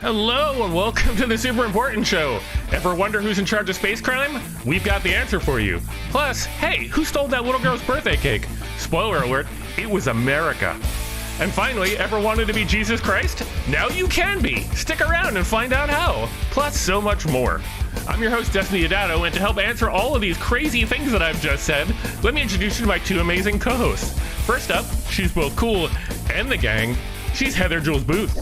Hello and welcome to the Super Important Show. Ever wonder who's in charge of space crime? We've got the answer for you. Plus, hey, who stole that little girl's birthday cake? Spoiler alert, it was America. And finally, ever wanted to be Jesus Christ? Now you can be. Stick around and find out how. Plus, so much more. I'm your host, Destiny Adato, and to help answer all of these crazy things that I've just said, let me introduce you to my two amazing co-hosts. First up, she's both cool and the gang. She's Heather Jules Booth.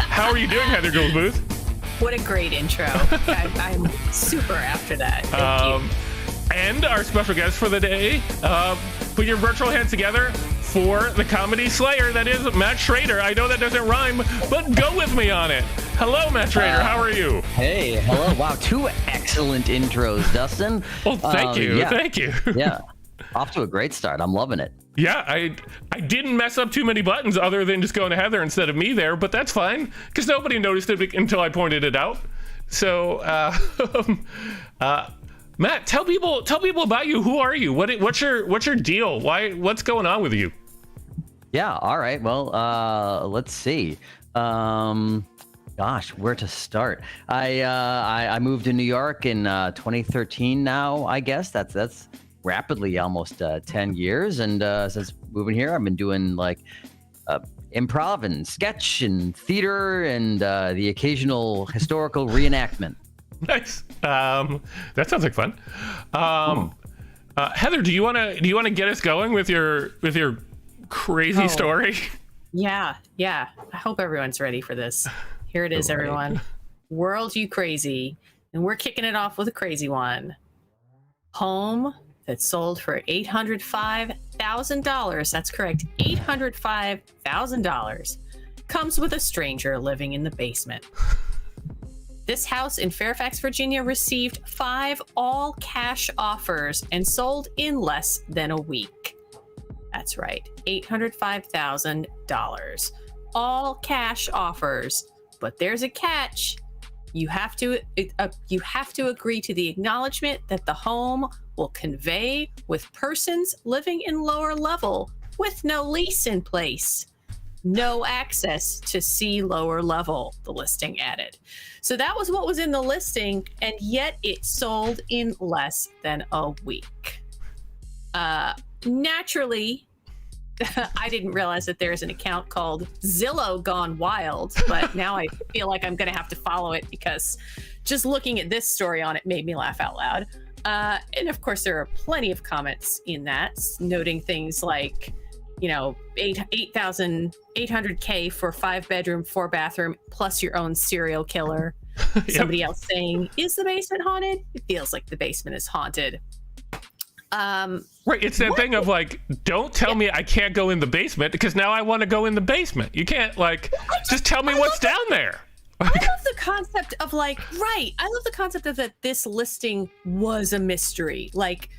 How are you doing, Heather Jules Booth? What a great intro. I'm super after that. Thank you. And our special guest for the day, put your virtual hands together for the comedy slayer that is Matt Schrader. I know that doesn't rhyme, but go with me on it. Hello, Matt Schrader. How are you? Hey, hello. Wow, two excellent intros, Dustin. Well, thank you. Yeah. Thank you. Yeah, off to a great start. I'm loving it. Yeah, I didn't mess up too many buttons other than just going to Heather instead of me there, but that's fine because nobody noticed it until I pointed it out. So, Matt, tell people about you. Who are you? What's your deal? What's going on with you? Yeah. All right. Well, let's see. Gosh, where to start? I moved to New York in 2013. Now, I guess that's rapidly almost 10 years, and since moving here, I've been doing like improv and sketch and theater and the occasional historical reenactment. Nice. That sounds like fun. Heather, do you want to get us going with your crazy story? Yeah. I hope everyone's ready for this. Here it is, everyone. World You Crazy. And we're kicking it off with a crazy one. Home that sold for $805,000. That's correct. $805,000 comes with a stranger living in the basement. This house in Fairfax, Virginia received 5 all-cash offers and sold in less than a week. That's right, $805,000. All cash offers, but there's a catch. You have to agree to the acknowledgement that the home will convey with persons living in lower level with no lease in place. No access to see lower level, the listing added. So that was what was in the listing, and yet it sold in less than a week. Naturally, I didn't realize that there's an account called Zillow Gone Wild, but now I feel like I'm going to have to follow it because just looking at this story on it made me laugh out loud. And of course, there are plenty of comments in that noting things like, $8,800K for 5-bedroom, 4-bathroom, plus your own serial killer. Yep. Somebody else saying, is the basement haunted? It feels like the basement is haunted. Right, it's that thing of like, don't tell me I can't go in the basement because now I want to go in the basement. You can't just tell me what's down there. I love the concept of I love the concept of that this listing was a mystery.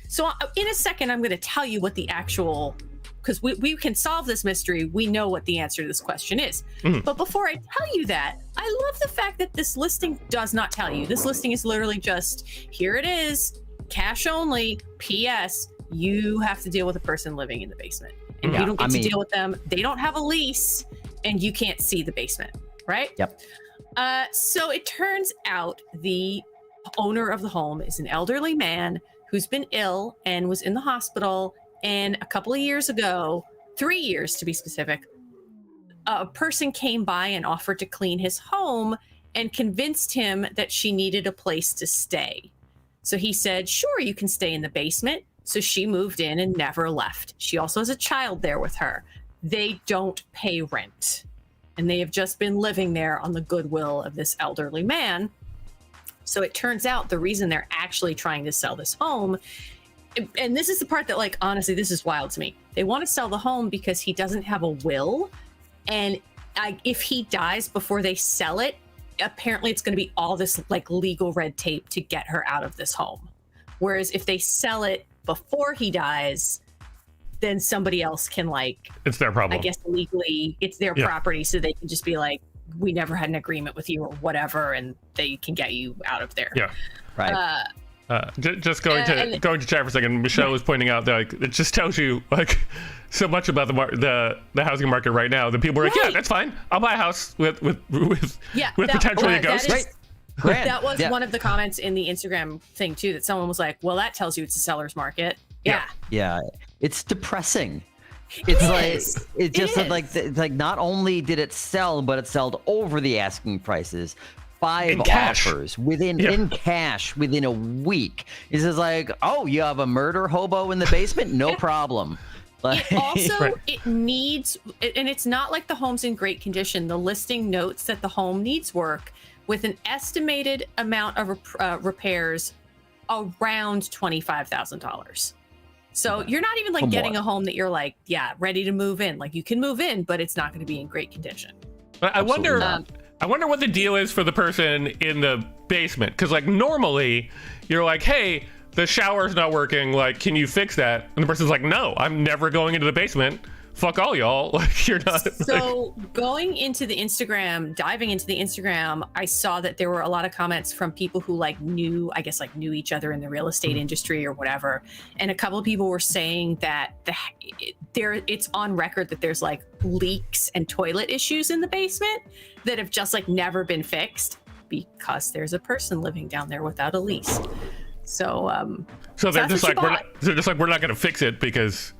So in a second, I'm going to tell you what the actual, because we can solve this mystery. We know what the answer to this question is. Mm-hmm. But before I tell you that, I love the fact that this listing does not tell you. This listing is literally just, here it is, cash only, P.S. You have to deal with a person living in the basement. And you don't get to deal with them. They don't have a lease, and you can't see the basement, right? Yep. So it turns out the owner of the home is an elderly man who's been ill and was in the hospital. And a couple of years ago, 3 years to be specific, a person came by and offered to clean his home and convinced him that she needed a place to stay. So he said, sure, you can stay in the basement. So she moved in and never left. She also has a child there with her. They don't pay rent. And they have just been living there on the goodwill of this elderly man. So it turns out the reason they're actually trying to sell this home, and this is the part that, honestly, this is wild to me. They want to sell the home because he doesn't have a will. And if he dies before they sell it, apparently it's going to be all this legal red tape to get her out of this home. Whereas if they sell it before he dies, then somebody else can it's their problem. I guess legally it's their property, so they can just be like, we never had an agreement with you or whatever, and they can get you out of there. Yeah. Right. Just going to chat for a second. Michelle was pointing out that like, it just tells you like so much about the housing market right now. That people are like, yeah, that's fine. I'll buy a house with potentially a ghost. That was one of the comments in the Instagram thing too. That someone was like, well, that tells you it's a seller's market. Yeah. It's depressing. It's like not only did it sell, but it sold over the asking prices. 5 offers in cash within a week. It's just like, oh, you have a murder hobo in the basement? No problem. It also it needs, and it's not like the home's in great condition. The listing notes that the home needs work with an estimated amount of repairs around $25,000. So you're not even like getting a home that you're like, ready to move in. Like you can move in, but it's not going to be in great condition. I wonder what the deal is for the person in the basement. Because like normally you're like, hey, the shower's not working. Like, can you fix that? And the person's like, no, I'm never going into the basement. Fuck all y'all. Like you're not. So diving into the Instagram, I saw that there were a lot of comments from people who knew each other in the real estate industry or whatever. And a couple of people were saying that it's on record that there's like leaks and toilet issues in the basement that have just like never been fixed because there's a person living down there without a lease. So they're just like we're not going to fix it because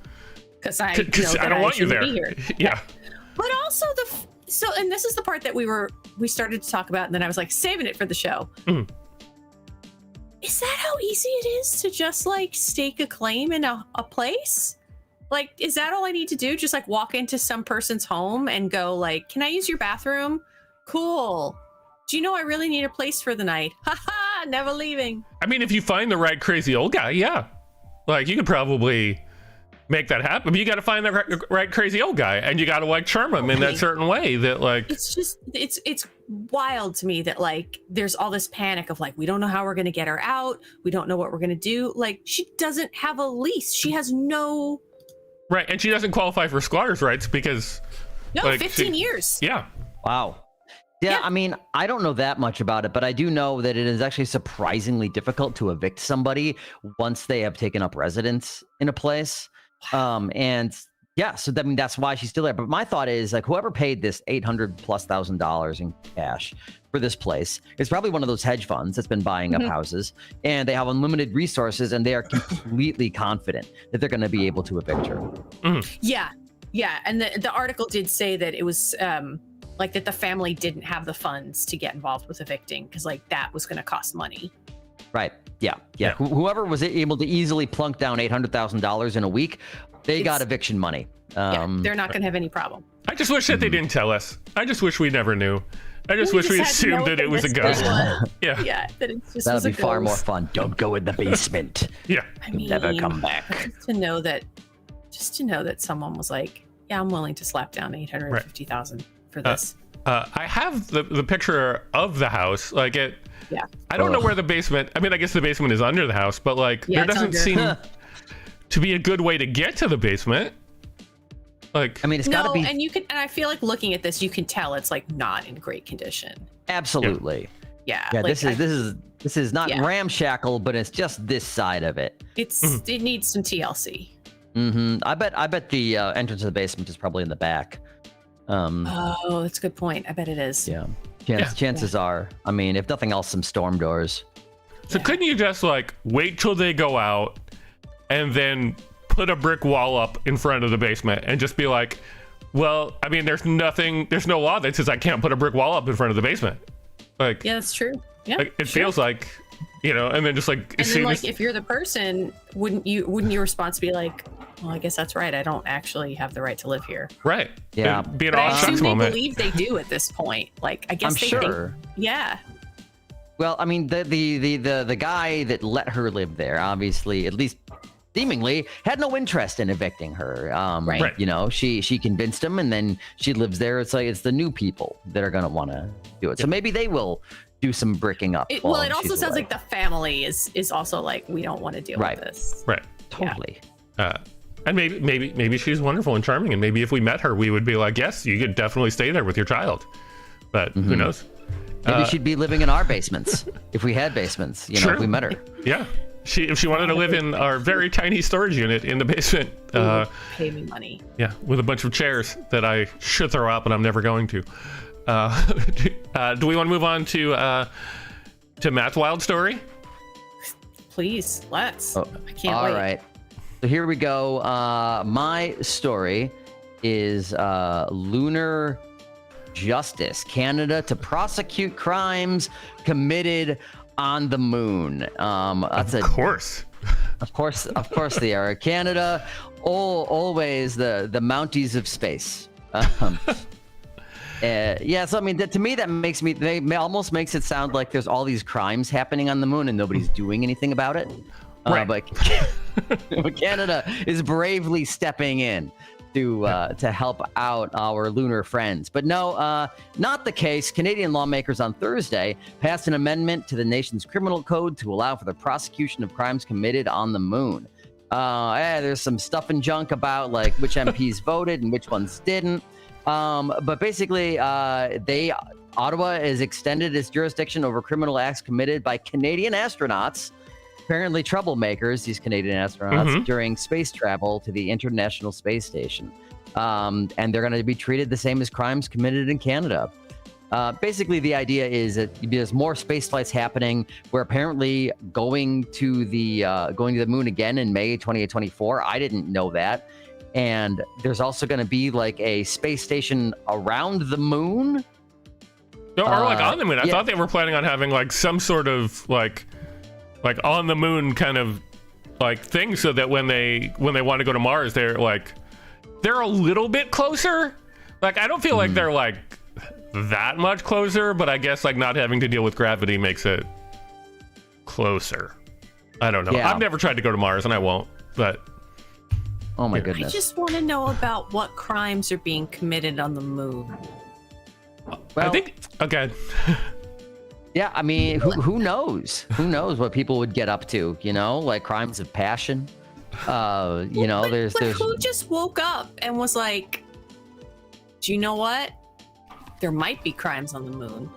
I don't want you there. Yeah. But also and this is the part that we started to talk about, and then I was like saving it for the show. Mm. Is that how easy it is to just like stake a claim in a place? Like, is that all I need to do? Just like walk into some person's home and go like, can I use your bathroom? Cool. Do you know I really need a place for the night? Haha, never leaving. I mean, if you find the right crazy old guy, yeah. Like you could probably make that happen, but you got to find the right crazy old guy, and you got to like charm him in that certain way that like it's wild to me that like there's all this panic of like we don't know how we're going to get her out, we don't know what we're going to do. Like she doesn't have a lease, she has no right, and she doesn't qualify for squatters' rights because 15 years. Yeah. Wow. Yeah, I mean, I don't know that much about it, but I do know that it is actually surprisingly difficult to evict somebody once they have taken up residence in a place. And yeah, so I mean, that's why she's still there. But my thought is like whoever paid this $800,000+ in cash for this place is probably one of those hedge funds that's been buying up houses, and they have unlimited resources, and they are completely confident that they're going to be able to evict her. Yeah. And the article did say that it was like that the family didn't have the funds to get involved with evicting because like that was going to cost money. Right. Yeah. Whoever was able to easily plunk down $800,000 in a week, they got eviction money. They're not going to have any problem. I just wish that they didn't tell us. I just wish we never knew. I just wish we assumed that it was a ghost. Yeah, that it's just that'll be far more fun. Don't go in the basement. Yeah. I mean, never come back. Just to know that someone was like, yeah, I'm willing to slap down $850,000 for this. I have the picture of the house. Like it. Yeah. I don't know where the basement. I mean, I guess the basement is under the house, but like there doesn't seem to be a good way to get to the basement. Like, I mean, it's got to be. And I feel like looking at this, you can tell it's like not in great condition. Absolutely. Yeah. Yeah. Like, this is not ramshackle, but it's just this side of it. It needs some TLC. I bet the entrance to the basement is probably in the back. Oh, that's a good point. I bet it is. Yeah. Chances are. I mean, if nothing else, some storm doors. So couldn't you just like wait till they go out and then put a brick wall up in front of the basement and just be like, well, I mean, there's no law that says I can't put a brick wall up in front of the basement. Like, yeah, that's true. Yeah, like, it feels like, and then just like, and then, like if you're the person, wouldn't your response be like, well, I guess that's right. I don't actually have the right to live here. Right. Yeah. Be an odd I moment. They believe they do at this point. Like, I guess I'm sure. Yeah. Well, I mean, the guy that let her live there, obviously, at least seemingly, had no interest in evicting her. Right. You know, she convinced him, and then she lives there. It's like it's the new people that are gonna want to do it. So maybe they will do some bricking up. It also sounds like the family is also like, we don't want to deal with this. Right. Totally. And maybe she's wonderful and charming, and maybe if we met her, we would be like, yes, you could definitely stay there with your child. But who knows? Maybe she'd be living in our basements if we had basements, you know, True. if we met her. Yeah. If she wanted to live in our very tiny storage unit in the basement. Pay me money. Yeah, with a bunch of chairs that I should throw out, but I'm never going to. Do we want to move on to Matt's wild story? Please, let's. I can't All wait. right. So here we go. My story is Lunar Justice, Canada to prosecute crimes committed on the moon. That's Of course. Of course they are. Canada, always the Mounties of space. Yeah, so I mean, to me, almost makes it sound like there's all these crimes happening on the moon and nobody's doing anything about it. Right. But Canada is bravely stepping in to help out our lunar friends. But no, not the case. Canadian lawmakers on Thursday passed an amendment to the nation's criminal code to allow for the prosecution of crimes committed on the moon. There's some stuff and junk about like which MPs voted and which ones didn't. But basically, Ottawa has extended its jurisdiction over criminal acts committed by Canadian astronauts, apparently troublemakers, these Canadian astronauts, during space travel to the International Space Station. And they're going to be treated the same as crimes committed in Canada. Basically, the idea is that there's more space flights happening. We're apparently going to the moon again in May 2024. I didn't know that. And there's also going to be like a space station around the moon. No, or like on the moon. I thought they were planning on having like some sort of like on the moon kind of like thing, so that when they want to go to Mars, they're a little bit closer. Like I don't feel like they're like that much closer, but I guess like not having to deal with gravity makes it closer. I don't know. Yeah. I've never tried to go to Mars, and I won't. But oh my I goodness. just want to know about what crimes are being committed on the moon. Well, I think okay. Yeah, I mean, who knows? Who knows what people would get up to? You know, like crimes of passion. You know, there's who just woke up and was like, "Do you know what? There might be crimes on the moon.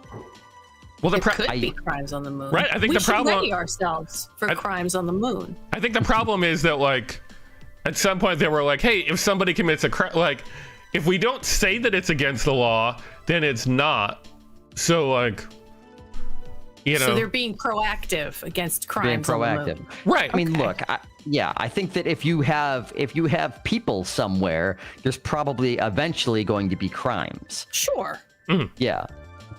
Well, There could be crimes on the moon. Right, I think we the problem- should ready ourselves for crimes on the moon." I think the problem is that like at some point they were like, hey, if somebody commits a crime, like if we don't say that it's against the law, then it's not. So like, you know, So they're being proactive against crimes on the moon. right? I mean, look, I think that if you have people somewhere, there's probably eventually going to be crimes. Sure. Yeah.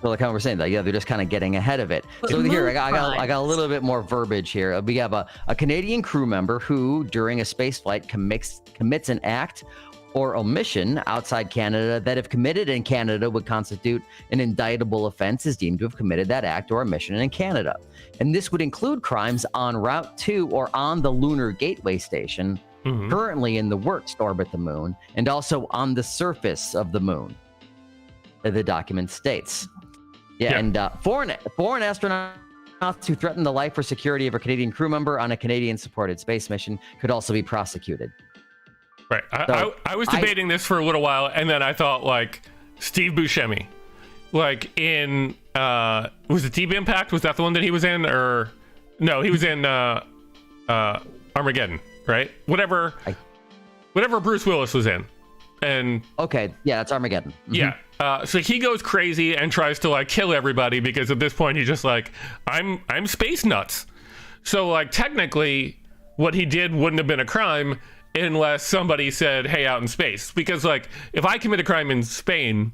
So like how we're saying that, yeah, they're just kind of getting ahead of it. But So here, moon I got a little crimes. bit more verbiage here. We have a Canadian crew member who, during a space flight, commits an act or omission outside Canada that, if committed in Canada, would constitute an indictable offense, is deemed to have committed that act or omission in Canada. And this would include crimes en route to or on the Lunar Gateway Station, currently in the works to orbit the moon, and also on the surface of the moon, the document states. Yeah. And foreign astronauts who threaten the life or security of a Canadian crew member on a Canadian-supported space mission could also be prosecuted. Right. So, I was debating this for a little while, and then I thought like Steve Buscemi, like in was it Deep Impact? Was that the one that he was in? Or no, he was in Armageddon, right? Whatever Bruce Willis was in. And okay, yeah, that's Armageddon. yeah. So he goes crazy and tries to like kill everybody, because at this point he's just like, I'm space nuts. So like technically what he did wouldn't have been a crime unless somebody said, hey, out in space. Because like if I commit a crime in Spain,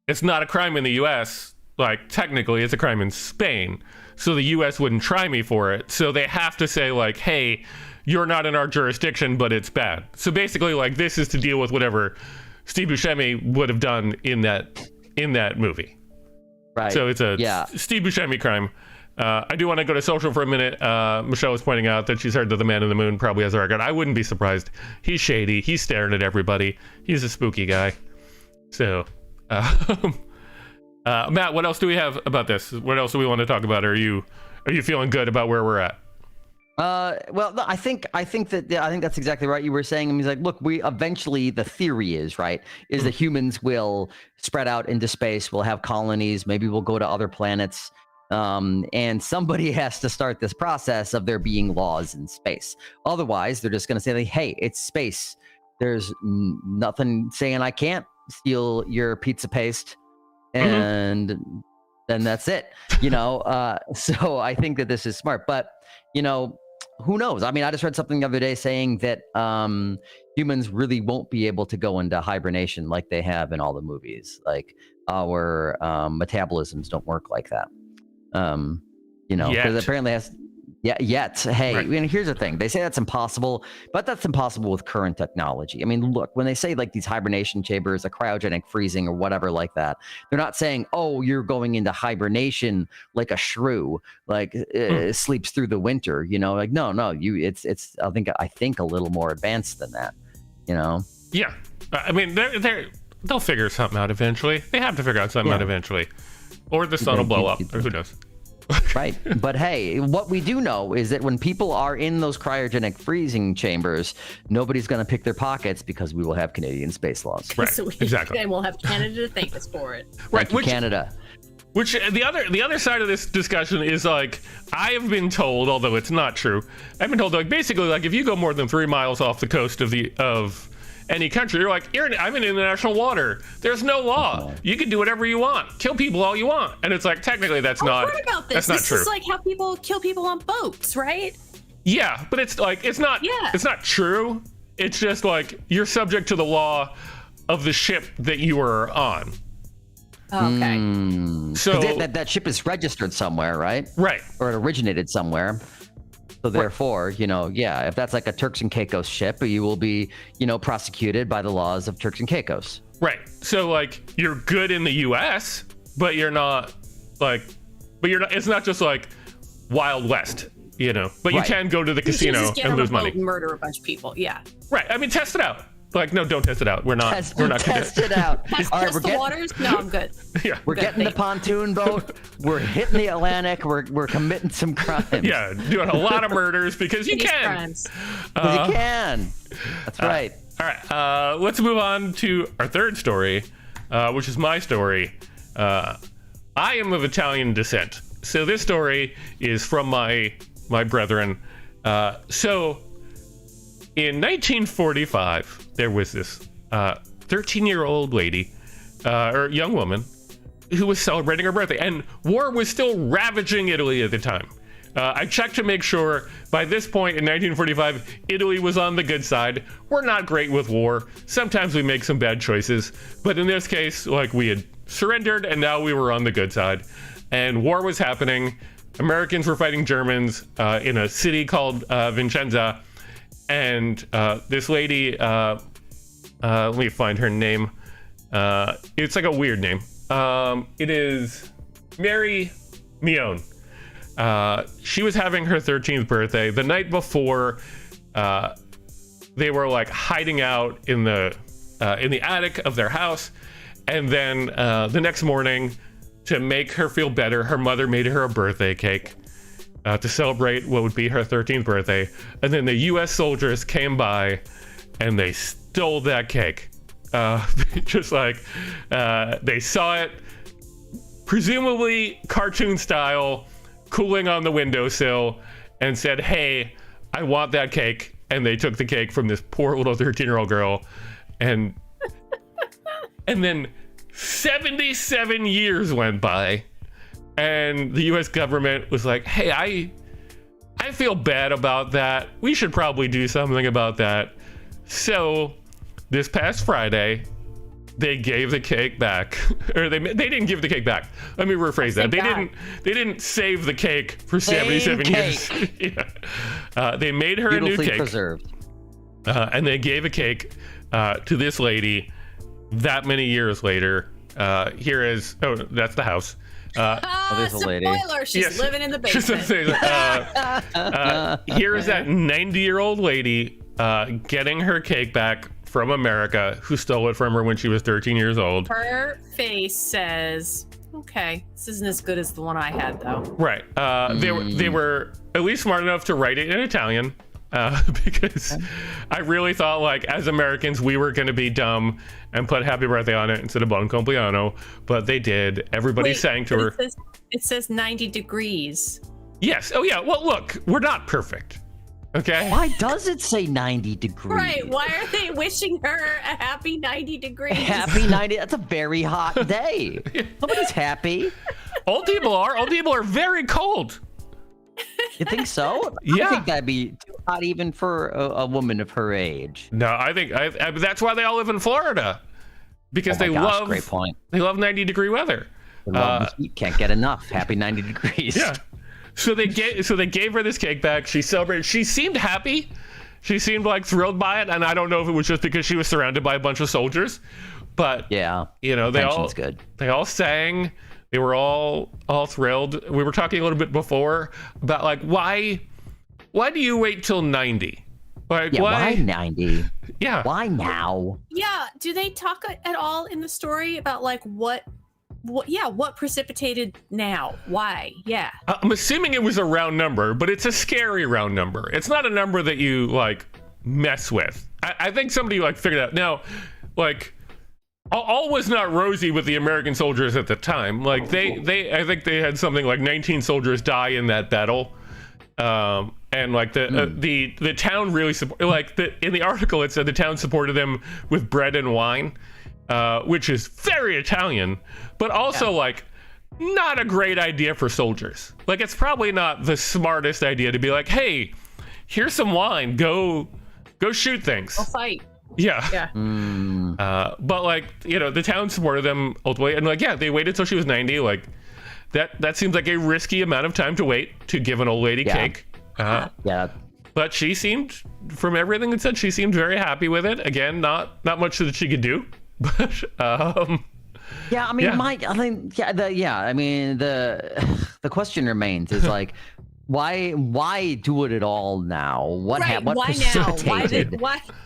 it's not a crime in the US. Like technically it's a crime in Spain. So the US wouldn't try me for it. So they have to say like, hey, you're not in our jurisdiction, but it's bad. So basically like this is to deal with whatever Steve Buscemi would have done in that movie. Right. So it's a Steve Buscemi crime. I do want to go to social for a minute. Michelle was pointing out that she's heard that the man in the moon probably has a record. I wouldn't be surprised. He's shady. He's staring at everybody. He's a spooky guy. So, Matt, what else do we have about this? What else do we want to talk about? Are you feeling good about where we're at? Well, no, I think that's exactly right. You were saying, I mean, he's like, look, we eventually, the theory is right, is that humans will spread out into space. We'll have colonies. Maybe we'll go to other planets. And somebody has to start this process of there being laws in space. Otherwise, they're just going to say, like, hey, it's space. There's nothing saying I can't steal your pizza paste. And then that's it, so I think that this is smart, but who knows? I mean, I just read something the other day saying that humans really won't be able to go into hibernation like they have in all the movies. Like our metabolisms don't work like that. Because apparently yet. Hey, right. I mean, here's the thing. They say that's impossible, but that's impossible with current technology. I mean, look, when they say like these hibernation chambers, a cryogenic freezing or whatever like that, they're not saying, oh, you're going into hibernation like a shrew, like sleeps through the winter, like, no, it's, I think a little more advanced than that, Yeah. I mean, they'll figure something out eventually. They have to figure out something out eventually. Or the sun will blow up, or who knows. Right. But hey, what we do know is that when people are in those cryogenic freezing chambers, nobody's going to pick their pockets because we will have Canadian space laws. Right. So Exactly. And we'll have Canada to thank us for it. Right. Thank you, Canada. Which the other side of this discussion is like, I have been told, although it's not true, I've been told like basically like if you go more than 3 miles off the coast of any country, you're like, I'm in international water. There's no law. You can do whatever you want. Kill people all you want. And it's like, technically, that's not. I've heard about this. That's not this true. Is like how people kill people on boats, right? Yeah, but it's like, it's not true. It's just like, you're subject to the law of the ship that you are on. Okay. So that ship is registered somewhere, right? Right. Or it originated somewhere. So therefore, if that's like a Turks and Caicos ship, you will be, prosecuted by the laws of Turks and Caicos. Right. So like you're good in the US, but you're not it's not just like Wild West, but you can go to the casino and lose money. And murder a bunch of people. Yeah. Right. I mean, test it out. Like, no, don't test it out. We're not test it out. All right, the waters. No, I'm good. Yeah. We're getting the pontoon boat. We're hitting the Atlantic. We're committing some crimes. Yeah, doing a lot of murders because you can. Crimes. Because you can. That's right. All right. Let's move on to our third story, which is my story. I am of Italian descent, so this story is from my brethren. So in 1945, there was this 13-year-old lady, or young woman, who was celebrating her birthday, and war was still ravaging Italy at the time. I checked to make sure by this point in 1945, Italy was on the good side. We're not great with war. Sometimes we make some bad choices, but in this case, like, we had surrendered and now we were on the good side. And war was happening. Americans were fighting Germans in a city called Vicenza. And this lady, let me find her name. It's like a weird name. It is Mary Mione. She was having her 13th birthday. The night before, they were like hiding out in the attic of their house. And then the next morning, to make her feel better, her mother made her a birthday cake to celebrate what would be her 13th birthday. And then the US soldiers came by and they stole that cake. Just like, they saw it, presumably cartoon style, cooling on the windowsill, and said, hey, I want that cake. And they took the cake from this poor little 13-year-old girl. And then 77 years went by, and the US government was like, hey, I feel bad about that. We should probably do something about that. So this past Friday, they gave the cake back. Or they didn't give the cake back. Let me rephrase that. They didn't save the cake for 77 years. Yeah. They made her a new cake. Preserved. And they gave a cake to this lady that many years later. Here is, that's the house. There's a lady. Spoiler, she's living in the basement. Here is that 90-year-old lady getting her cake back from America, who stole it from her when she was 13 years old. Her face says, okay, this isn't as good as the one I had, though. Right. They were at least smart enough to write it in Italian. Because I really thought, like, as Americans, we were going to be dumb and put happy birthday on it instead of bon compleanno, but they did. Everybody sang to her. It says 90 degrees. Yes. Oh, yeah. Well, look, we're not perfect. Okay. Why does it say 90 degrees? Right. Why are they wishing her a happy 90 degrees? Happy 90. That's a very hot day. Nobody's happy. Old people are. Old people are very cold. You think so? Yeah. I think that'd be too hot even for a woman of her age. No, I think that's why they all live in Florida, because Great point. They love 90-degree weather. They love the heat. Can't get enough. Happy 90 degrees. Yeah. So they gave her this cake back. She celebrated. She seemed happy. She seemed like thrilled by it, and I don't know if it was just because she was surrounded by a bunch of soldiers, but yeah, you know, they all sang. They were all thrilled. We were talking a little bit before about, like, why do you wait till 90? Like, yeah, why 90? Yeah. Why now? Yeah. Do they talk at all in the story about, like, what precipitated now? Why? Yeah. I'm assuming it was a round number, but it's a scary round number. It's not a number that you, like, mess with. I think somebody, like, figured out. Now, like, all was not rosy with the American soldiers at the time. Like, I think they had something like 19 soldiers die in that battle. And like the town really in the article it said the town supported them with bread and wine, which is very Italian, but also like not a great idea for soldiers. Like, it's probably not the smartest idea to be like, hey, here's some wine, go shoot things. Go fight. Yeah. Yeah. But, like, you know, the town supported them ultimately, and like, yeah, they waited till she was 90. Like, that seems like a risky amount of time to wait to give an old lady cake. Yeah. But she seemed, from everything it said, she seemed very happy with it. Again, not much that she could do, but yeah, I mean, the question remains is like, why do it at all now? What precipitated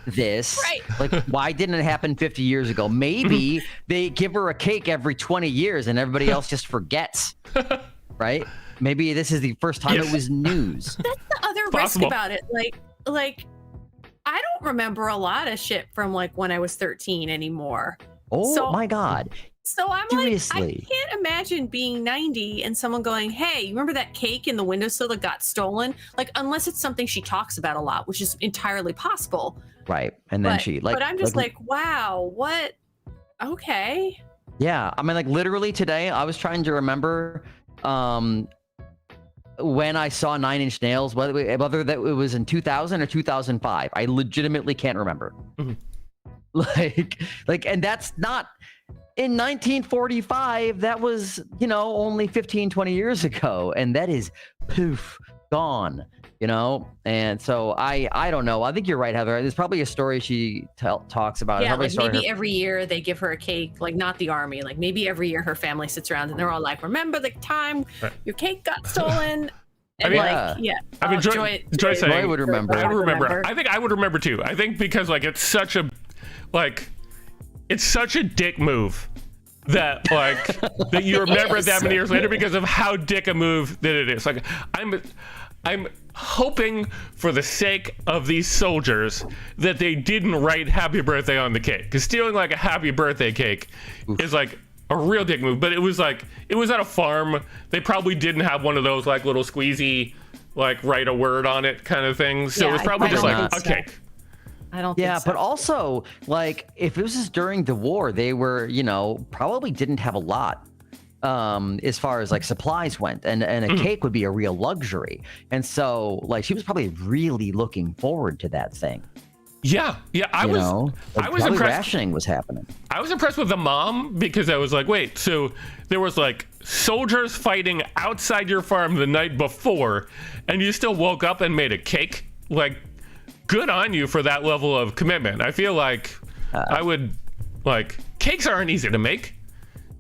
this? Right. Like, why didn't it happen 50 years ago? Maybe they give her a cake every 20 years and everybody else just forgets, right? Maybe this is the first time it was news. That's the other risk about it. Like, I don't remember a lot of shit from, like, when I was 13 anymore. Oh my God. So I'm Seriously. like, I can't imagine being 90 and someone going, hey, you remember that cake in the windowsill that got stolen? Like, unless it's something she talks about a lot, which is entirely possible. Right. And then but I'm just like, wow, what? Okay. Yeah. I mean, like, literally today, I was trying to remember when I saw 9 Inch Nails, whether that it was in 2000 or 2005. I legitimately can't remember. Like, and that's not... In 1945, that was, you know, only 15, 20 years ago. And that is poof, gone, you know? And so I don't know. I think you're right, Heather. There's probably a story she talks about. Yeah, like maybe every year they give her a cake, like not the army. Like maybe every year her family sits around and they're all like, remember the time your cake got stolen? And Joy would remember. I would remember. I think I would remember too. I think because, like, it's such a dick move that, like, that you remember it that many years later because of how dick a move that it is. Like, I'm hoping for the sake of these soldiers that they didn't write happy birthday on the cake, because stealing, like, a happy birthday cake is like a real dick move. But it was like, it was at a farm. They probably didn't have one of those, like, little squeezy, like, write a word on it kind of thing. So it was probably just like a cake. I don't think so. But also, like, if it was just during the war, they were, you know, probably didn't have a lot as far as, like, supplies went, and a cake would be a real luxury. And so, like, she was probably really looking forward to that thing. Yeah, I was impressed. Rationing was happening. I was impressed with the mom, because I was like, wait, so there was, like, soldiers fighting outside your farm the night before, and you still woke up and made a cake? Like, good on you for that level of commitment. I feel like I would, like, cakes aren't easy to make.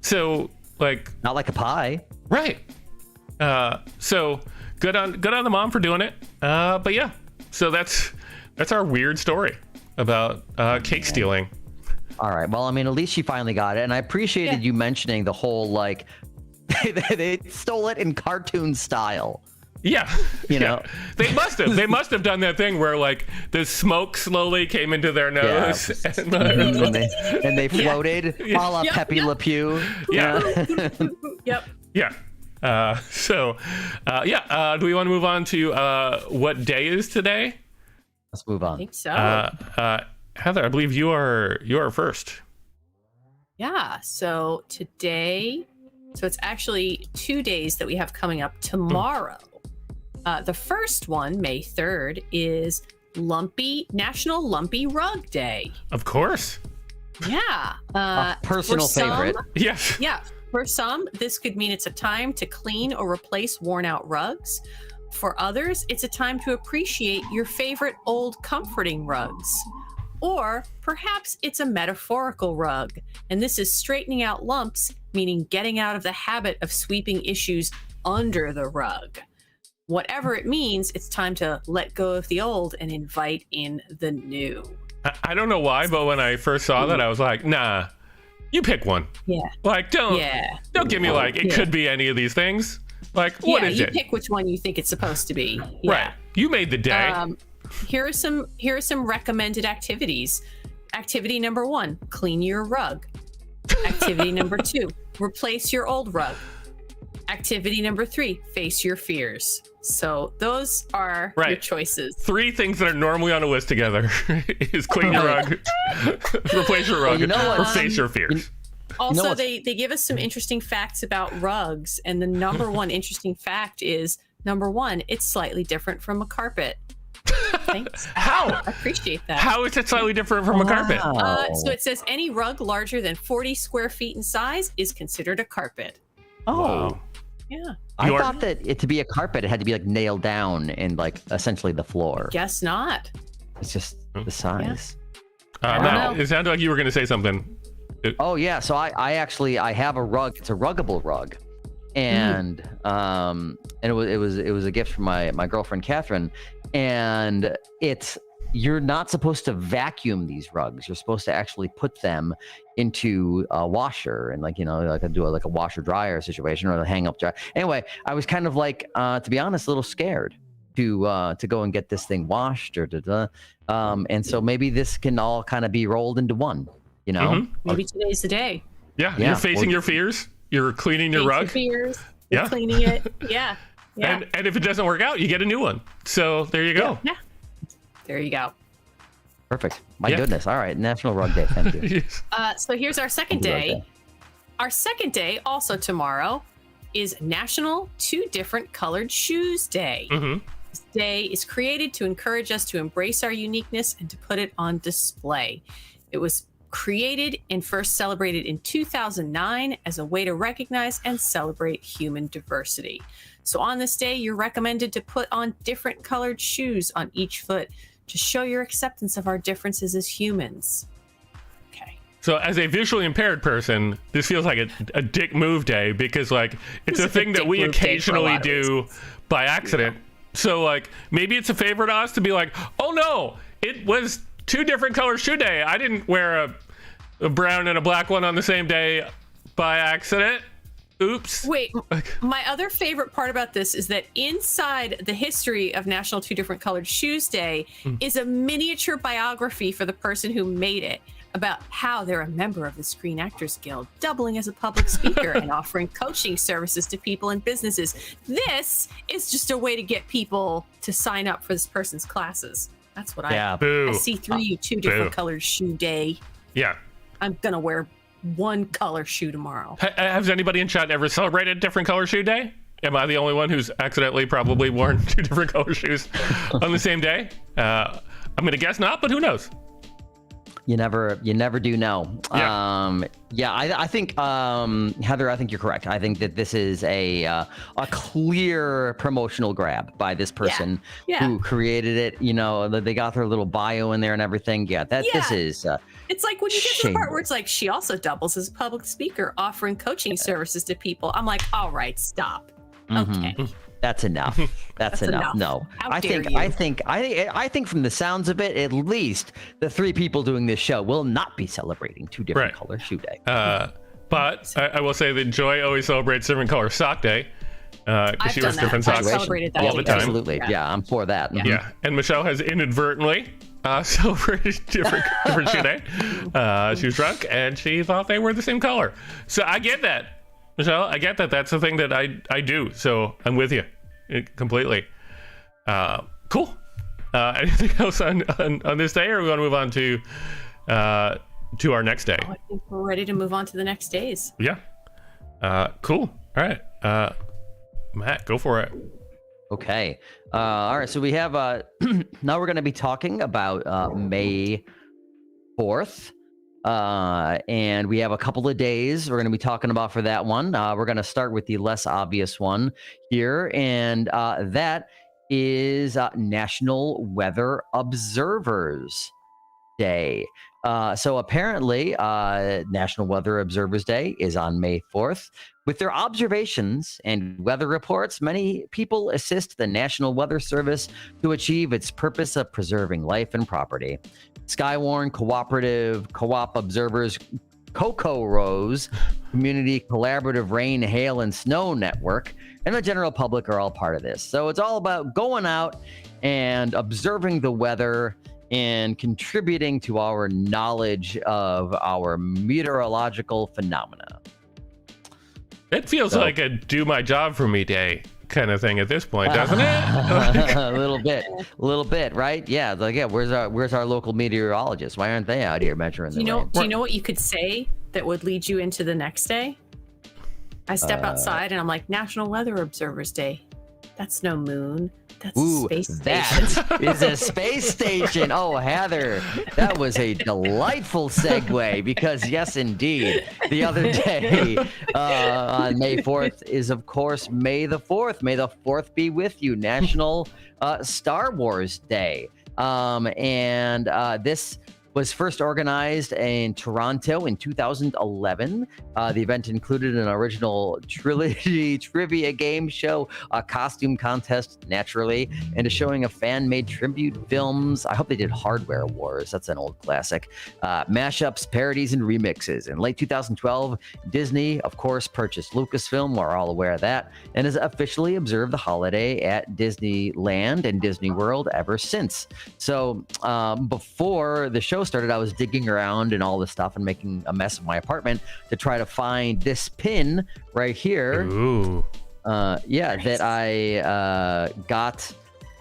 So, like, not like a pie. Right. So good on the mom for doing it. But yeah, so that's our weird story about cake stealing. All right. Well, I mean, at least she finally got it. And I appreciated you mentioning the whole, like, they stole it in cartoon style. Yeah, You know? they must have done that thing where like the smoke slowly came into their nose, and they floated a la Yep, Pepe Le Pew. Yeah. Yep. yeah. Do we want to move on to what day is today? Let's move I on. think so. Heather, I believe you are first. Yeah. So today, it's actually 2 days that we have coming up tomorrow. The first one, May 3rd, is National Lumpy Rug Day. Of course. Yeah. A personal for some- favorite. Yes. Yeah. For some, this could mean it's a time to clean or replace worn out rugs. For others, it's a time to appreciate your favorite old comforting rugs. Or perhaps it's a metaphorical rug, and this is straightening out lumps, meaning getting out of the habit of sweeping issues under the rug. Whatever it means, it's time to let go of the old and invite in the new. I don't know why, but when I first saw that, I was like, nah, you pick one. Yeah. Like, don't give me like, it could be any of these things. Like, what is you it? pick which one you think it's supposed to be. Yeah. Right. You made the day. Here are some recommended activities. Activity number 1, clean your rug. Activity number 2, replace your old rug. Activity number 3, face your fears. So those are your choices. 3 things that are normally on a list together is clean your rug, replace your rug, or face your fears. Also, they give us some interesting facts about rugs, and the number one interesting fact is, number 1, it's slightly different from a carpet. Thanks. How? I appreciate that. How is it slightly different from a carpet? So it says any rug larger than 40 square feet in size is considered a carpet. Oh. Wow. Yeah. I thought that to be a carpet, it had to be like nailed down in like essentially the floor. Guess not. It's just the size. Matt, it sounded like you were going to say something. Oh yeah, so I have a rug. It's a ruggable rug, and it was a gift from my girlfriend Catherine, and you're not supposed to vacuum these rugs. You're supposed to actually put them into a washer and do a washer dryer situation or a hang up dryer. Anyway, I was kind of like, to be honest, a little scared to go and get this thing washed and so maybe this can all kind of be rolled into one. You know, maybe today's the day. Yeah, you're facing your fears. You're cleaning your rug. Fears. You're cleaning it. Yeah. And if it doesn't work out, you get a new one. So there you go. Yeah. There you go. Perfect. My goodness. All right. National Rug Day. Thank you. So here's our second day. Our second day, also tomorrow, is National 2 Different Colored Shoes Day. This day is created to encourage us to embrace our uniqueness and to put it on display. It was created and first celebrated in 2009 as a way to recognize and celebrate human diversity. So on this day, you're recommended to put on different colored shoes on each foot to show your acceptance of our differences as humans. Okay. So as a visually impaired person, this feels like a dick move day because it's a thing that we occasionally do by accident. So maybe it's a favor to us to be like, oh no, it was 2 different color shoe day. I didn't wear a brown and a black one on the same day by accident. Oops. Wait, my other favorite part about this is that inside the history of National 2 Different Colored Shoes Day is a miniature biography for the person who made it about how they're a member of the Screen Actors Guild, doubling as a public speaker and offering coaching services to people and businesses. This is just a way to get people to sign up for this person's classes. That's what I see through you. 2 different colored shoe day. Yeah. I'm going to wear 1 color shoe tomorrow. Has anybody in chat ever celebrated different color shoe day? Am I the only one who's accidentally probably worn 2 different color shoes on the same day? I'm going to guess not, but who knows? You never do know. Yeah. I think Heather, I think you're correct. I think that this is a clear promotional grab by this person who created it. You know, they got their little bio in there and everything. This is. It's like when you get to the part where it's like, she also doubles as a public speaker, offering coaching services to people. I'm like, all right, stop. Okay. That's enough. That's enough. No, I think from the sounds of it, at least the 3 people doing this show will not be celebrating 2 different color shoe day. But I will say that Joy always celebrates different color sock day. I've she done wears that. different I've socks celebrated that all the time. Absolutely. Yeah, I'm for that. Mhm. Yeah, and Michelle has inadvertently celebrated different shoe day. She was drunk and she thought they were the same color. So I get that, Michelle. I get that. That's the thing that I do. So I'm with you completely. Cool. Anything else on this day, or we want to move on to our next day? I think we're ready to move on to the next days. Yeah. Cool. All right. Matt, go for it. Okay. All right. So we have now we're going to be talking about May 4th. And we have a couple of days we're going to be talking about for that one. We're going to start with the less obvious one here, and that is National Weather Observers Day. So apparently, National Weather Observers Day is on May 4th. With their observations and weather reports, many people assist the National Weather Service to achieve its purpose of preserving life and property. Skywarn Cooperative Co-op Observers Cocoa Rose Community Collaborative Rain, Hail, and Snow Network and the general public are all part of this. So it's all about going out and observing the weather and contributing to our knowledge of our meteorological phenomena. It feels like a do my job for me day kind of thing at this point, doesn't it? A little bit, right? Yeah, like where's our local meteorologist? Why aren't they out here measuring the rain? Do you know what you could say that would lead you into the next day? I step outside and I'm like, National Weather Observers Day. That's no moon. That's a space station. That is a space station. Oh, Heather, that was a delightful segue because, yes, indeed, the other day on May 4th is, of course, May the 4th. May the 4th be with you. National Star Wars Day. And this was first organized in Toronto in 2011. The event included an original trilogy trivia game show, a costume contest, naturally, and a showing of fan-made tribute films. I hope they did Hardware Wars. That's an old classic. Mashups, parodies, and remixes. In late 2012, Disney, of course, purchased Lucasfilm. We're all aware of that, and has officially observed the holiday at Disneyland and Disney World ever since. So before the show started, I was digging around and all this stuff and making a mess of my apartment to try to find this pin right here. Ooh. That I got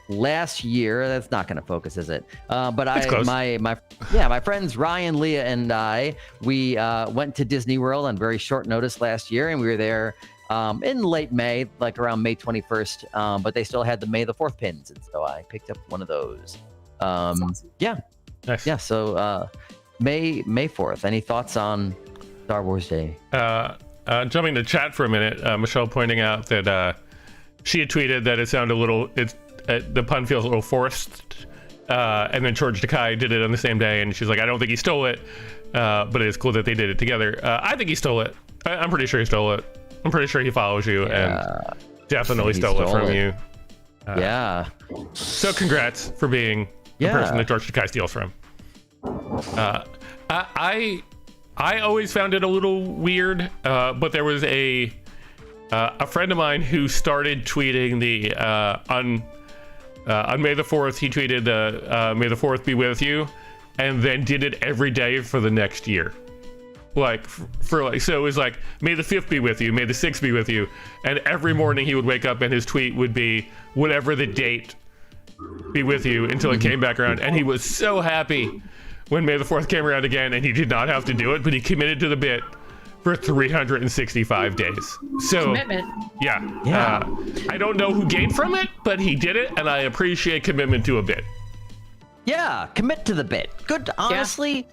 last year. That's not going to focus, is it? But my friends Ryan, Leah, and I, we went to Disney World on very short notice last year, and we were there in late May, like around May 21st. But they still had the May the 4th pins, and so I picked up one of those. Awesome. Yeah. Nice. Yeah, so May 4th. Any thoughts on Star Wars Day? Jumping to chat for a minute, Michelle pointing out that she had tweeted that it sounded a little, the pun feels a little forced, and then George Takei did it on the same day, and she's like, I don't think he stole it, but it is cool that they did it together. I think he stole it. I'm pretty sure he stole it. I'm pretty sure he follows you and definitely stole it from you. Yeah. So congrats for being the person that George Takei steals from. I always found it a little weird, but there was a friend of mine who started tweeting the on May the 4th. He tweeted May the 4th be with you, and then did it every day for the next year. Like so it was like May the 5th be with you, May the 6th be with you, and every morning he would wake up and his tweet would be whatever the date be with you until it came back around. And he was so happy when May the 4th came around again, and he did not have to do it, but he committed to the bit for 365 days. So commitment. Yeah. I don't know who gained from it, but he did it, and I appreciate commitment to a bit. Yeah, commit to the bit. Good. Honestly,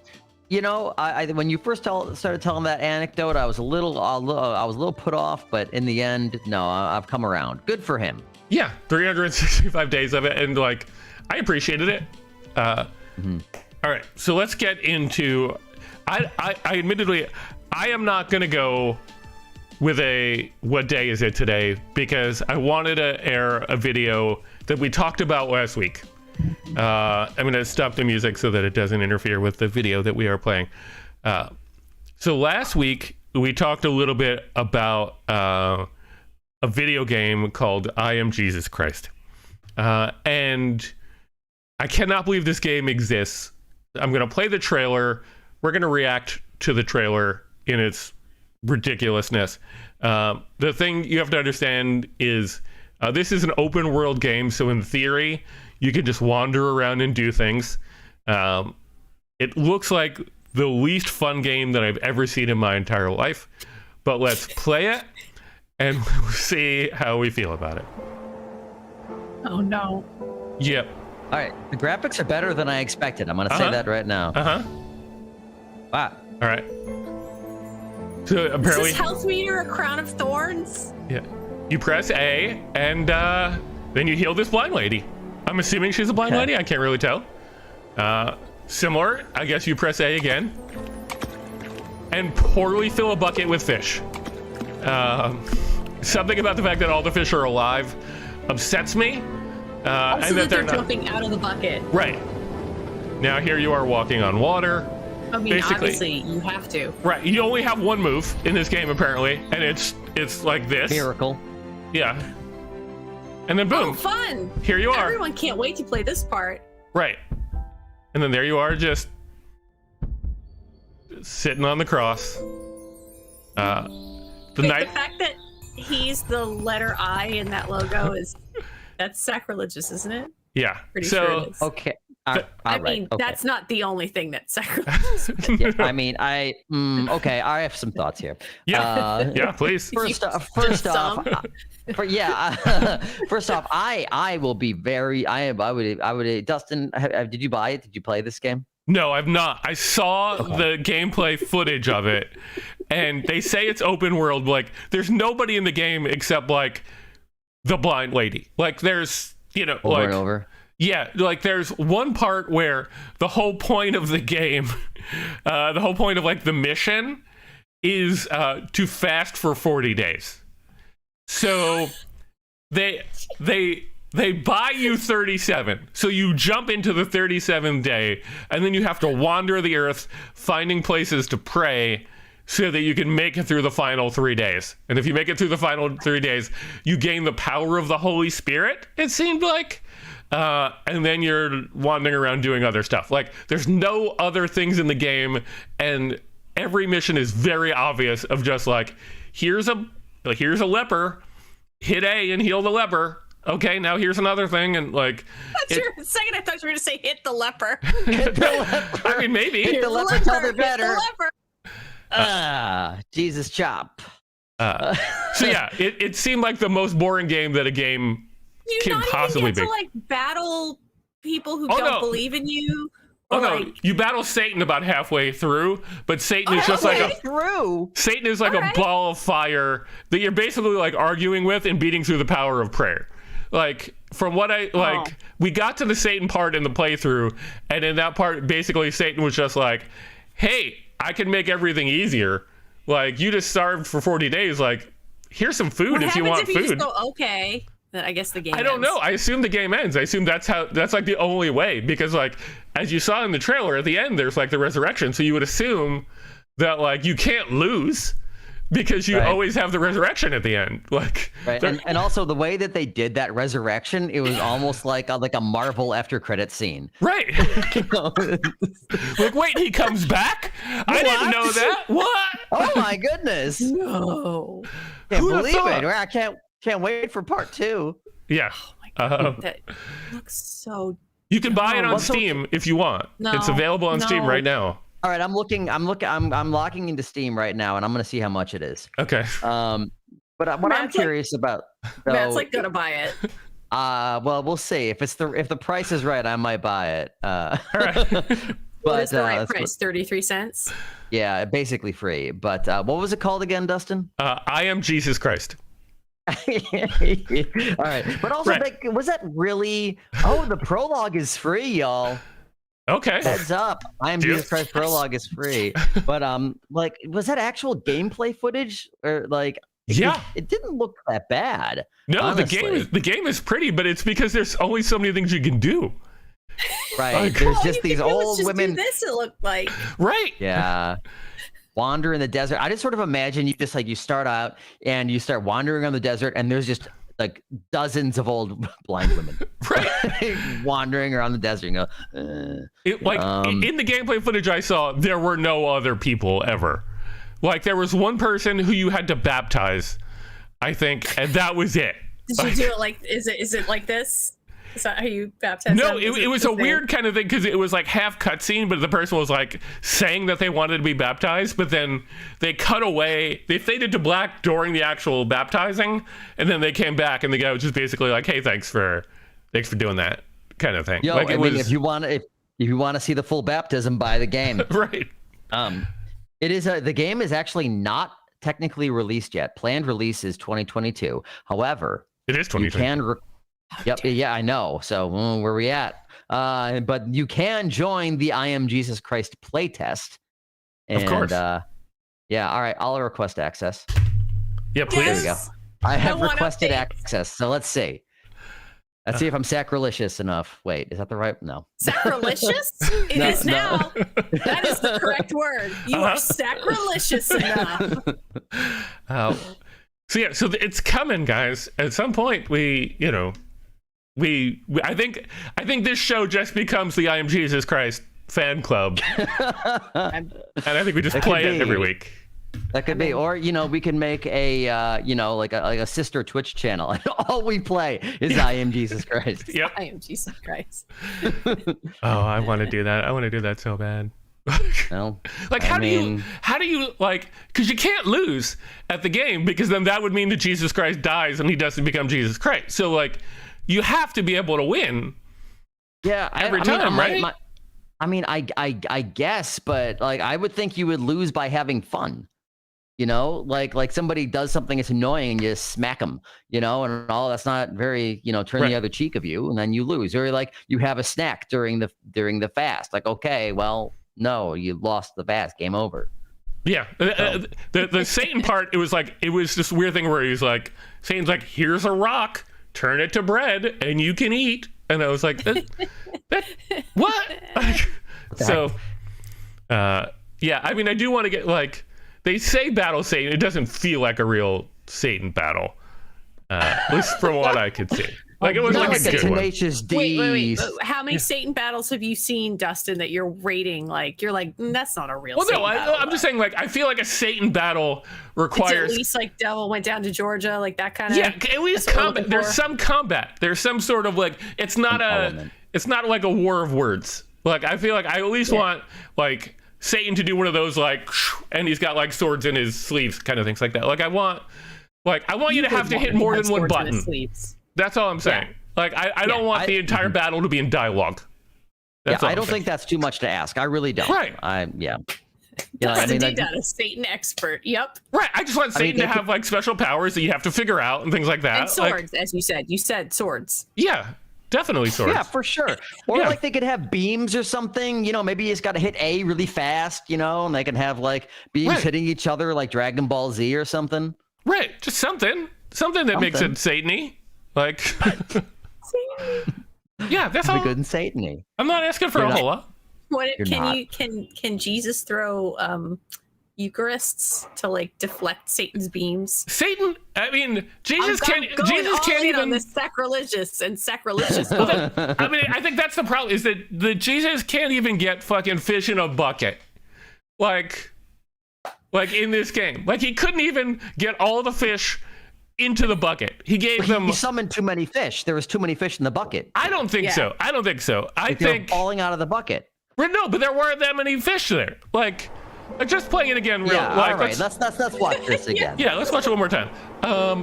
you know, I when you first started telling that anecdote, I was a little put off, but in the end, no, I've come around. Good for him. Yeah, 365 days of it, and like, I appreciated it. All right, so let's get into. I admittedly, I am not gonna go with a what day is it today, because I wanted to air a video that we talked about last week. I'm gonna stop the music so that it doesn't interfere with the video that we are playing. So last week we talked a little bit about a video game called I Am Jesus Christ. And I cannot believe this game exists. I'm going to play the trailer. We're going to react to the trailer in its ridiculousness. The thing you have to understand is this is an open world game. So in theory, you can just wander around and do things. It looks like the least fun game that I've ever seen in my entire life. But let's play it and we'll see how we feel about it. Oh, no. Yep. All right, the graphics are better than I expected. I'm gonna say that right now. Wow. All right. So apparently, is this health meter a crown of thorns? Yeah. You press A, and then you heal this blind lady. I'm assuming she's a blind lady. I can't really tell. Similar, I guess you press A again, and poorly fill a bucket with fish. Something about the fact that all the fish are alive upsets me. Also and that they're not jumping out of the bucket. Right. Now here you are walking on water. I mean, basically, obviously you have to. Right. You only have one move in this game apparently, and it's like this. Miracle. Yeah. And then boom. Oh, fun! Here you are. Everyone can't wait to play this part. Right. And then there you are, just sitting on the cross. The fact that he's the letter I in that logo that's sacrilegious, isn't it? Yeah. Pretty sure it is. Okay. I mean, that's not the only thing that's sacrilegious. Yeah, I mean, okay, I have some thoughts here. Yeah. Yeah, please. First off, I will be very. I would. Dustin, did you buy it? Did you play this game? No, I've not. I saw the gameplay footage of it, and they say it's open world. Like, there's nobody in the game except like the blind lady. Like, there's over and over. Yeah, like there's one part where the whole point of the game, the whole point of like the mission is to fast for 40 days. So they buy you 37. So you jump into the 37th day, and then you have to wander the earth finding places to pray so that you can make it through the final 3 days. And if you make it through the final 3 days, you gain the power of the Holy Spirit, it seemed like. And then you're wandering around doing other stuff. Like, there's no other things in the game, and every mission is very obvious of just like, here's a leper, hit A and heal the leper. Okay, now here's another thing, and like. A second, I thought you were going to say hit the leper. Hit the leper. I mean, maybe. Hit the leper till they're better. The Jesus chop. So yeah, it seemed like the most boring game that a game can possibly be. To like battle people who don't believe in you. No, you battle Satan about halfway through, but Satan is just like Satan is like a ball of fire that you're basically like arguing with and beating through the power of prayer. Like, from what we got to the Satan part in the playthrough, and in that part, basically Satan was just like, hey, I can make everything easier. Like, you just starved for 40 days. Like, here's some food if you want food. Just go, okay. Then I guess the game I don't know. I assume the game ends. I assume that's like the only way, because like, as you saw in the trailer at the end, there's like the resurrection. So you would assume that like you can't lose because you always have the resurrection at the end. Like, and also the way that they did that resurrection, it was almost like a Marvel after credit scene. Right. Like, wait, he comes back? I didn't know that. What? Oh my goodness. No. Can't believe it. I can't wait for part 2. Yeah. Oh my God. That looks so. You can buy it on Steam if you want. No, it's available on Steam right now. All right, I'm locking into Steam right now, and I'm gonna see how much it is. Okay. But what I'm curious about, though, Matt's like gonna buy it. Well, we'll see. If the price is right, I might buy it. All right. What is the right price? 33 cents. Yeah, basically free. But what was it called again, Dustin? I Am Jesus Christ. All right, but also, was that really? Oh, the prologue is free, y'all. Okay. Heads up! I Am Jesus Christ prologue is free. But like, was that actual gameplay footage, or like? It didn't look that bad. No, honestly. the game is pretty, but it's because there's only so many things you can do. Right. There's just these old women. Do this, it looked like. Right. Yeah. wander in the desert. I just sort of imagine you just like you start out and you start wandering on the desert, and there's just like dozens of old blind women wandering around the desert. And go, in the gameplay footage I saw, there were no other people ever. Like there was one person who you had to baptize, I think, and that was it. Did you do it like? Is it like this? Is that how you baptize? No, it was a weird kind of thing because it was like half cutscene, but the person was like saying that they wanted to be baptized, but then they cut away. They faded to black during the actual baptizing, and then they came back, and the guy was just basically like, "Hey, thanks for doing that," kind of thing. Yo, like if you want to see the full baptism, buy the game. Right. It is the game is actually not technically released yet. Planned release is 2022. However, it is 2022. Yep. Yeah, I know. So where we at? But you can join the I Am Jesus Christ playtest. Of course. Yeah. All right. I'll request access. Yeah, please. There we go. I have requested access. So let's see. Let's see if I'm sacrilegious enough. Wait, is that the right? No. Sacrilegious? It is now. That is the correct word. You are sacrilegious enough. So it's coming, guys. At some point, I think this show just becomes the I Am Jesus Christ fan club, and I think we just play it every week. That could be, or we can make a like a sister Twitch channel, and all we play is I Am Jesus Christ. Yep. I Am Jesus Christ. Oh, I want to do that. I want to do that so bad. Well, like how do you like, because you can't lose at the game, because then that would mean that Jesus Christ dies and he doesn't become Jesus Christ. So like you have to be able to win. Yeah, every time, right? I guess, but like I would think you would lose by having fun. Like somebody does something that's annoying and you just smack them, and all that's not very, turn the other cheek of you, and then you lose. Or like you have a snack during the fast. Like, okay, well, no, you lost the fast, game over. Yeah. So. The Satan part, it was this weird thing where he's like, Satan's like, here's a rock, turn it to bread and you can eat. And I was like, what? So, yeah, I mean, I do want to get like, they say battle Satan. It doesn't feel like a real Satan battle, at least from what I could see. Like it was like a good tenacious one. Wait. How many Satan battles have you seen, Dustin, that you're rating? Like you're like, that's not a real. Well, Satan battle, I'm just saying. Like I feel like a Satan battle requires at least like Devil Went Down to Georgia, like that kind of. Yeah, at least combat. There's some combat. There's some sort of like. It's not like a war of words. Like I feel like I at least want like Satan to do one of those like, and he's got like swords in his sleeves, kind of things like that. Like I want you to have to hit more than one button. That's all I'm saying. Yeah. Like I don't want the entire battle to be in dialogue. I don't think that's too much to ask. I really don't. Right. A Satan expert. Yep. Right. I just want Satan to have like special powers that you have to figure out and things like that. And swords, as you said. You said swords. Yeah. Definitely swords. Yeah, for sure. Or like they could have beams or something, maybe you just got to hit A really fast, and they can have like beams hitting each other like Dragon Ball Z or something. Right. Just something that makes it Satan-y. Like, yeah, that's all. Good and Satan-y. I'm not asking for a whole lot. Can Jesus throw Eucharists to like deflect Satan's beams? Satan, I mean, Jesus can't even on the sacrilegious. I mean, I think that's the problem, is that the Jesus can't even get fucking fish in a bucket, like in this game. Like he couldn't even get all the fish into the bucket. He gave them. He summoned too many fish. There was too many fish in the bucket. I don't think so. I think falling out of the bucket. No, but there weren't that many fish there. Like just playing it again. All right. Let's watch this again. Yeah, let's watch it one more time.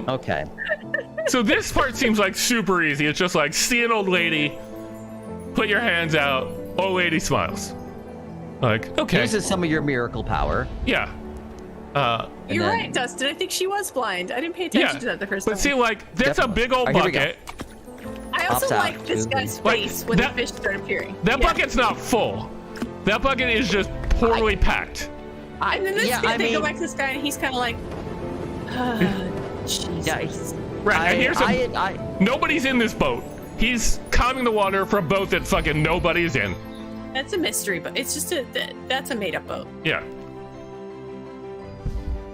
Okay. So this part seems like super easy. It's just like, see an old lady, put your hands out. Old lady smiles. Like, okay. Uses some of your miracle power. Yeah. You're right, Dustin. I think she was blind. I didn't pay attention to that the first time. But see, like, that's a big old bucket. I also like this guy's face when the fish start appearing. That bucket's not full. That bucket is just poorly packed. And then they go back to this guy, and he's kind of like, Jesus. Right, nobody's in this boat. He's calming the water for a boat that fucking nobody's in. That's a mystery, but it's just that's a made-up boat. Yeah.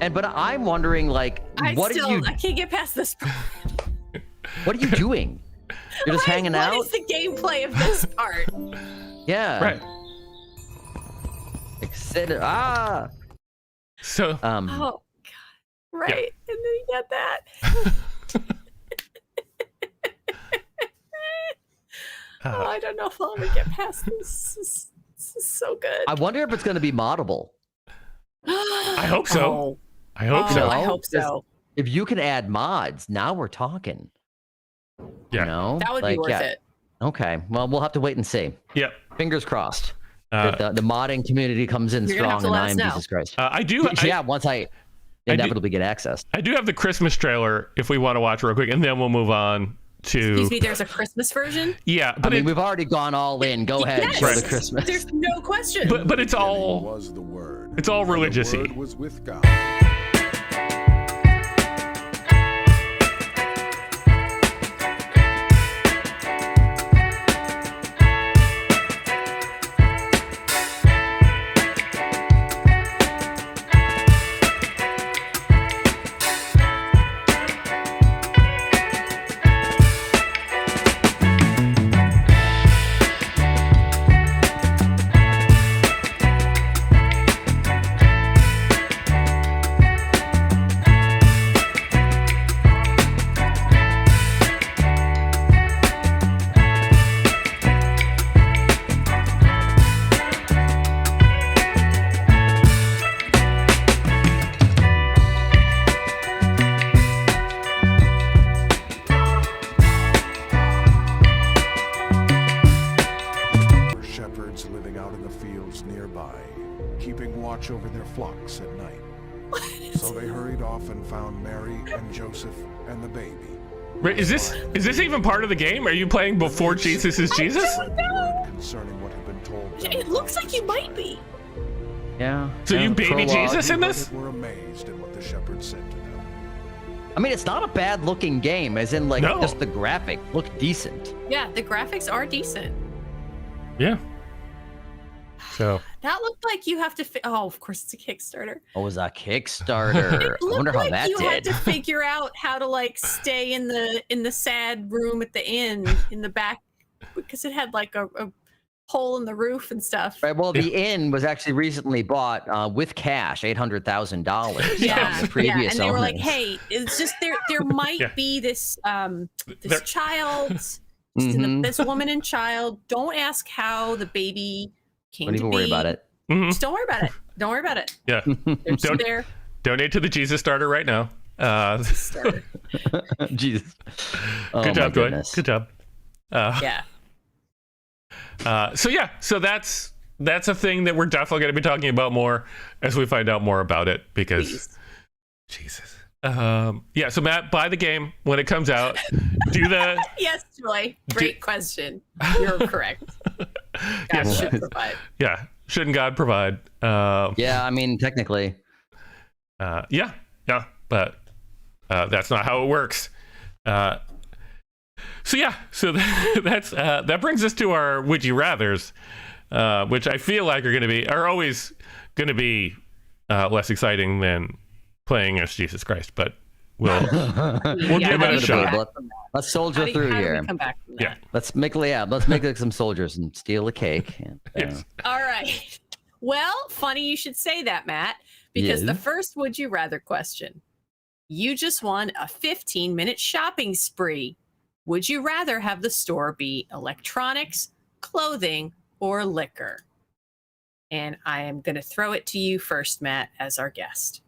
But I'm wondering, like, I what can't get past this part. What are you doing? You're just hanging out? What is the gameplay of this part? Yeah. Right. So, Oh, God. Right. And then you got that. I don't know if I'll ever get past this. This is so good. I wonder if it's going to be moddable. I hope so. Oh. I hope so. I hope so. If you can add mods, now we're talking. Yeah. You know? That would be worth it. Okay. Well, we'll have to wait and see. Yep. Fingers crossed that the modding community comes in strong and I'm Jesus Christ. Once I inevitably get access. I do have the Christmas trailer if we want to watch real quick, and then we'll move on to... Excuse me, there's a Christmas version? Yeah. But we've already gone all in. Go ahead, show the Christmas. There's no question. But it's all... It's all religious-y. The Word was with God. Keeping watch over their flocks at night. So they hurried off and found Mary and Joseph and the baby. Wait, is this even part of the game? Are you playing before Jesus is Jesus? Concerning what had been told them. It looks like you might be. Yeah. So you baby Jesus in this? Were amazed at what the shepherds said to them. I mean, it's not a bad looking game, as in just the graphic look decent. Yeah, the graphics are decent. Yeah. So that looked like you have to. Oh, of course, it's a Kickstarter. Oh, it was a Kickstarter. I wonder how that you did. had to figure out how to stay in the sad room at the inn in the back because it had a hole in the roof and stuff. Right. Well, the inn was actually recently bought with cash, $800,000. Yeah, the previous and they were like, owners. "Hey, it's just there might be this child, this woman and child. Don't ask how the baby." Don't even worry about it. Mm-hmm. Just don't worry about it. Don't worry about it. Yeah. They're just there. Donate to the Jesus Starter right now. Jesus. Good job, Joy. Good job. Yeah. So that's a thing that we're definitely going to be talking about more as we find out more about it because Jesus. So Matt, buy the game when it comes out. Do the Yes, Joy. Great question. You're correct. God should provide. Yeah, shouldn't God provide? Yeah, I mean technically. Yeah, but that's not how it works. So that's that brings us to our would you rather's, which I feel like are always going to be less exciting than playing as Jesus Christ, but we'll give it a shot. Let's soldier through here. Come back from that? Yeah, let's make some soldiers and steal a cake. Yes. All right. Well, funny you should say that, Matt, because the first would you rather question. You just won a 15-minute shopping spree. Would you rather have the store be electronics, clothing, or liquor? And I am going to throw it to you first, Matt, as our guest.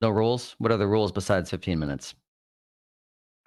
No rules? What are the rules besides 15 minutes?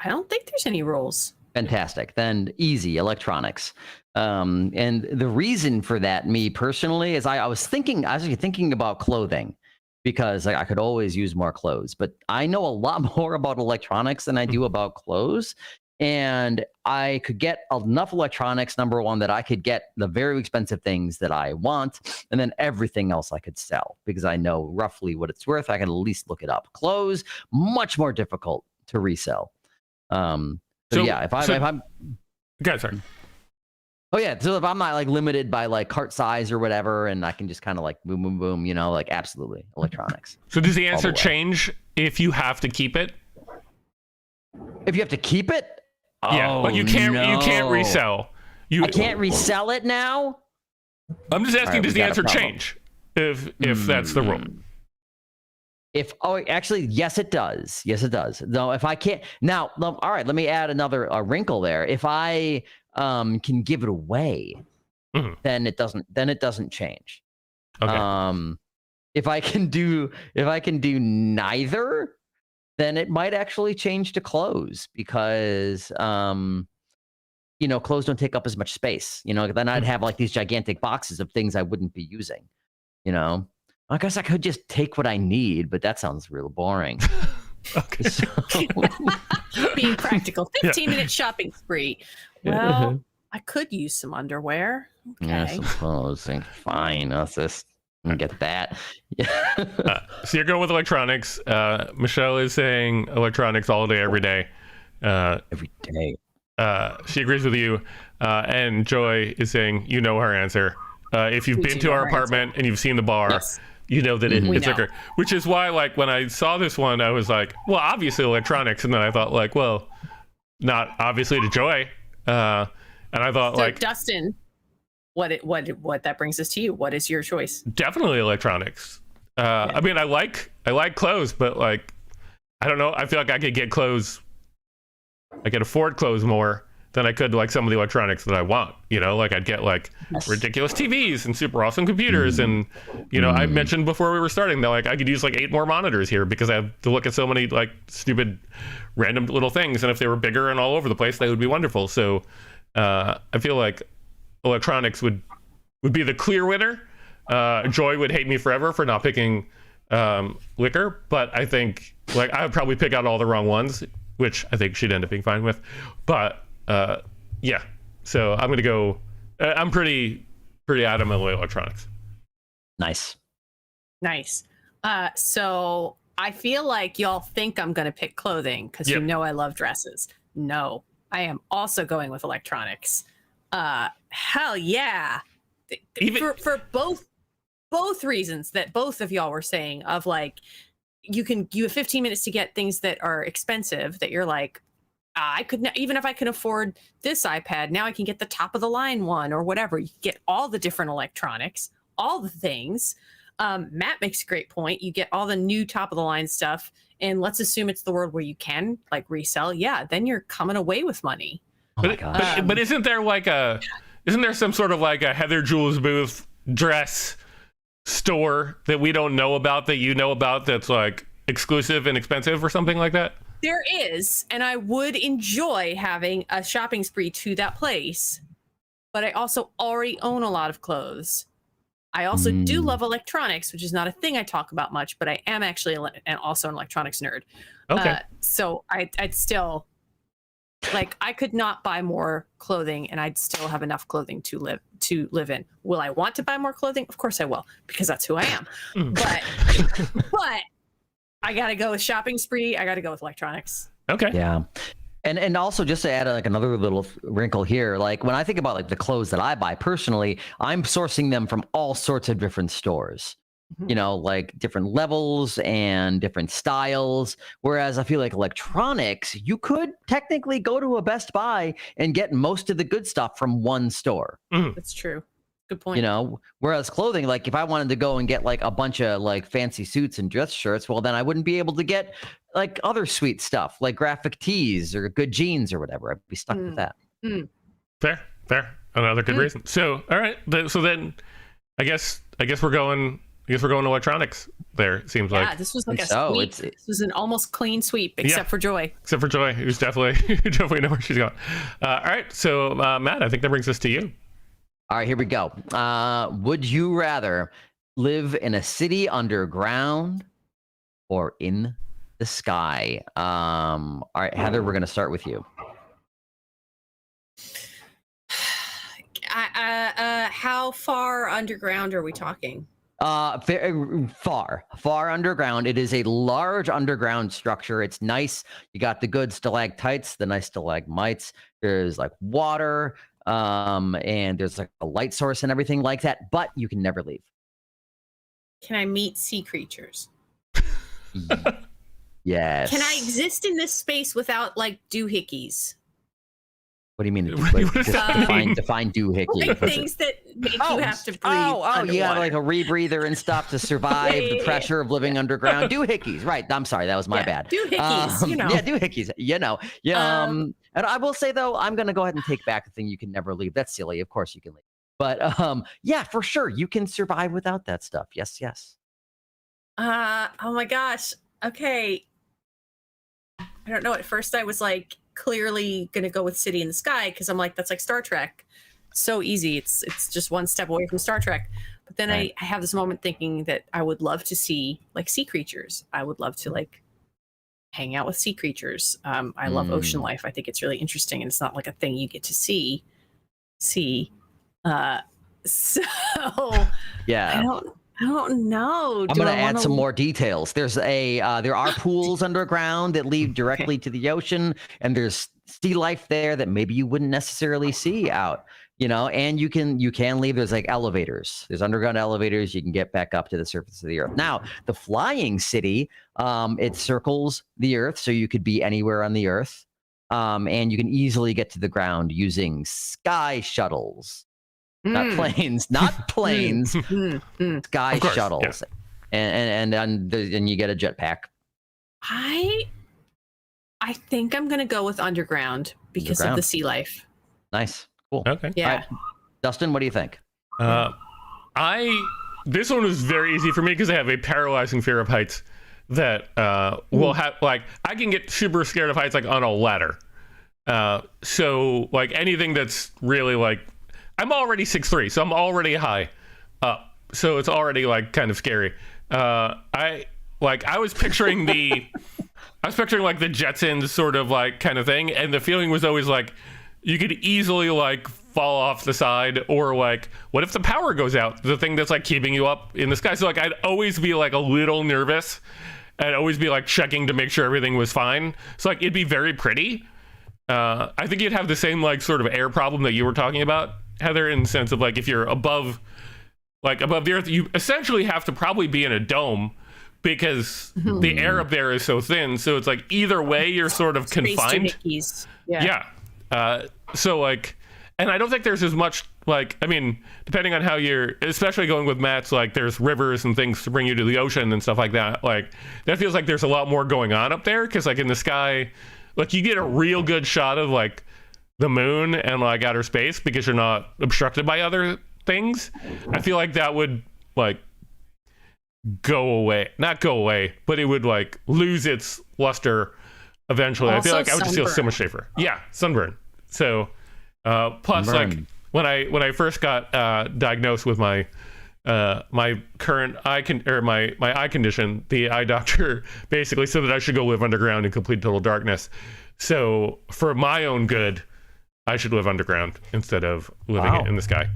I don't think there's any rules. Fantastic. Then easy, electronics. And the reason for that, me personally, is I was actually thinking about clothing because I could always use more clothes. But I know a lot more about electronics than I do about clothes. And I could get enough electronics, number one, that I could get the very expensive things that I want, and then everything else I could sell because I know roughly what it's worth. I can at least look it up. Clothes, much more difficult to resell. If I'm God, sorry. Oh yeah, so if I'm not like limited by like cart size or whatever, and I can just kind of like boom, boom, boom, you know, like absolutely electronics. So does the All answer the way. change if you have to keep it? If you have to keep it, Yeah, like you can't resell. I can't resell it now. I'm just asking, All right, does we the got a answer problem. change if that's the rule? Actually, yes, it does. Yes, it does. No, if I can't now, all right, let me add another wrinkle there. If I can give it away, Mhm. then it doesn't change. Okay. If I can do neither, then it might actually change to clothes because you know, clothes don't take up as much space. You know, then I'd have like these gigantic boxes of things I wouldn't be using. You know, I guess I could just take what I need, but that sounds real boring. Okay. So, Being practical. 15-minute shopping spree. Well, I could use some underwear. Okay. yeah, I suppose. Fine, let's just get that. Yeah. So you're going with electronics. Michelle is saying electronics all day, every day. Every day. She agrees with you. And Joy is saying, you know her answer. If you've We been do to know our her apartment and you've seen the bar, Yes. you know that We it's know. liquor. Which is why, like, when I saw this one, I was like, well, obviously electronics. And then I thought, like, well, not obviously to Joy. And I thought, So, like, Dustin, what that brings us to you? What is your choice? definitely electronics. I mean, I like clothes, but like, I don't know. I feel like I could get clothes. I could afford clothes more than I could like some of the electronics that I want. You know, like I'd get like ridiculous TVs and super awesome computers, and you know, I mentioned before we were starting that like I could use like 8 more monitors here because I have to look at so many like stupid, random little things, and if they were bigger and all over the place, they would be wonderful. So I feel like electronics would be the clear winner. Joy would hate me forever for not picking liquor, but I think like I would probably pick out all the wrong ones, which I think she'd end up being fine with. But yeah, so I'm gonna go. I'm pretty adamant with electronics. Nice. So I feel like y'all think I'm going to pick clothing because Yep. you know I love dresses. No, I am also going with electronics. Hell yeah. Even- For both reasons that both of y'all were saying of like you have 15 minutes to get things that are expensive that you're like I could even if I can afford this iPad, now I can get the top of the line one or whatever. You get all the different electronics, all the things. Matt makes a great point. You get all the new top of the line stuff, and let's assume it's the world where you can like resell. Yeah, then you're coming away with money. Oh my gosh. But isn't there like isn't there some sort of like a Heather Jules Booth dress store that we don't know about that you know about that's like exclusive and expensive or something like that? There is, and I would enjoy having a shopping spree to that place, but I also already own a lot of clothes. I also do love electronics, which is not a thing I talk about much, but I am actually also an electronics nerd. Okay. So I'd still, like, I could not buy more clothing, and I'd still have enough clothing to live in. Will I want to buy more clothing? Of course I will, because that's who I am. But I gotta go with shopping spree. I gotta go with electronics. Okay. Yeah. And also just to add like another little wrinkle here, like when I think about like the clothes that I buy personally, I'm sourcing them from all sorts of different stores, you know, like different levels and different styles. Whereas I feel like electronics, you could technically go to a Best Buy and get most of the good stuff from one store. That's true. Good point. You know, whereas clothing, like if I wanted to go and get like a bunch of like fancy suits and dress shirts, well, then I wouldn't be able to get like other sweet stuff like graphic tees or good jeans or whatever. I'd be stuck with that. Fair. Another good reason. So, all right. So then, I guess we're going. Electronics. There it seems Yeah, like. this was like a So, sweep. it's- This was an almost clean sweep, except for Joy. Except for Joy, who's definitely know where she's going. All right. So Matt, I think that brings us to you. All right, here we go. Would you rather live in a city underground or in the sky? All right, Heather, we're going to start with you. How far underground are we talking? Far underground. It is a large underground structure. It's nice. You got the good stalactites, the nice stalagmites. There's like water. and there's like a light source and everything like that, but you can never leave. Can I meet sea creatures? Yes. Can I exist in this space without like doohickeys? What do you mean? What does that mean? Define doohickey. Like things that make you have to breathe. You have like a rebreather and stuff to survive the pressure of living underground. Doohickeys, right? I'm sorry, that was my bad. Doohickeys, Yeah, doohickeys. Yeah. And I will say though, I'm gonna go ahead and take back the thing. You can never leave. That's silly. Of course you can leave. But yeah, for sure, you can survive without that stuff. Yes. Oh my gosh. Okay. I don't know. At first, I was like clearly gonna go with City in the Sky because I'm like, that's like Star Trek. So easy. It's just one step away from Star Trek. But then I have this moment thinking that I would love to see like sea creatures. I would love to like hang out with sea creatures. I love ocean life. I think it's really interesting, and it's not like a thing you get to see. So Yeah. I don't know. I'm going to add some more details. There are pools underground that lead directly to the ocean, and there's sea life there that maybe you wouldn't necessarily see out, and you can leave. There's like elevators. There's underground elevators. You can get back up to the surface of the earth. Now, the flying city, it circles the earth, so you could be anywhere on the earth. And you can easily get to the ground using sky shuttles. Not planes, sky shuttles, yes. and you get a jetpack. I think I'm gonna go with underground because of the sea life. Nice, cool. Okay, yeah. Right. Dustin, what do you think? This one was very easy for me because I have a paralyzing fear of heights that will have like I can get super scared of heights like on a ladder. So like anything that's really like. I'm already 6'3", so I'm already high up. So it's already like kind of scary. I was picturing like the Jetsons sort of like kind of thing, and the feeling was always like you could easily like fall off the side, or like what if the power goes out? The thing that's like keeping you up in the sky. So like I'd always be like a little nervous. I'd always be like checking to make sure everything was fine. So like it'd be very pretty. I think you'd have the same like sort of air problem that you were talking about, Heather, in the sense of like if you're above the earth, you essentially have to probably be in a dome because the air up there is so thin. So it's like either way you're sort of confined. Yeah. So like, and I don't think there's as much like, I mean, depending on how you're, especially going with Matt's, like there's rivers and things to bring you to the ocean and stuff like that. Like that feels like there's a lot more going on up there because like in the sky, like you get a real good shot of like the moon and like outer space because you're not obstructed by other things. I feel like that would like not go away, but it would like lose its luster eventually. Also I feel like I would just feel so sunburn. much safer. Yeah, sunburn. So plus like when I first got diagnosed with my current my eye condition, the eye doctor basically said that I should go live underground in complete total darkness. So for my own good, I should live underground instead of living in the sky.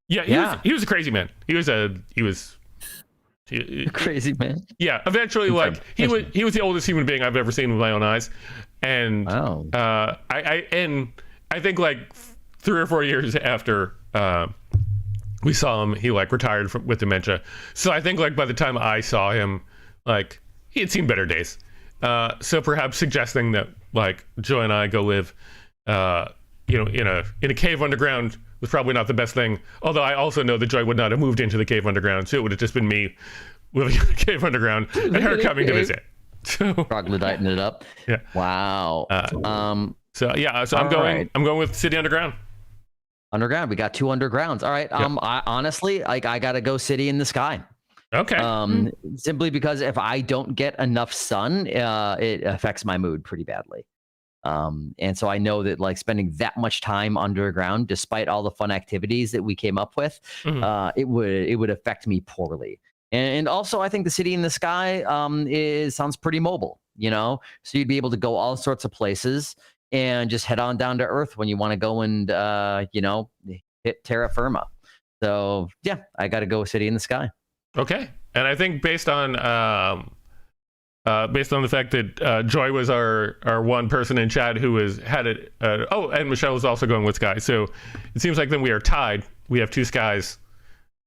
Yeah, he was a crazy man. He was a crazy man. Yeah, eventually like he was the oldest human being I've ever seen with my own eyes. And I think like 3 or 4 years after we saw him, he like retired with dementia. So I think like by the time I saw him, like he had seen better days. So perhaps suggesting that like Joy and I go live, in a cave underground was probably not the best thing. Although I also know that Joy would not have moved into the cave underground, so it would have just been me living in the cave underground and her coming to visit. So troglodyting it up. Yeah. Wow. So I'm going with City Underground. Underground. We got 2 undergrounds. All right. Yep. I honestly, like, I gotta go City in the Sky. Okay. Simply because if I don't get enough sun, it affects my mood pretty badly. And so I know that like spending that much time underground, despite all the fun activities that we came up with, it would affect me poorly. And also, I think the City in the Sky sounds pretty mobile. So you'd be able to go all sorts of places and just head on down to Earth when you want to go and hit terra firma. So yeah, I got to go City in the Sky. Okay, and I think based on based on the fact that Joy was our one person in chat who had it. And Michelle was also going with Sky. So it seems like then we are tied. We have 2 Skies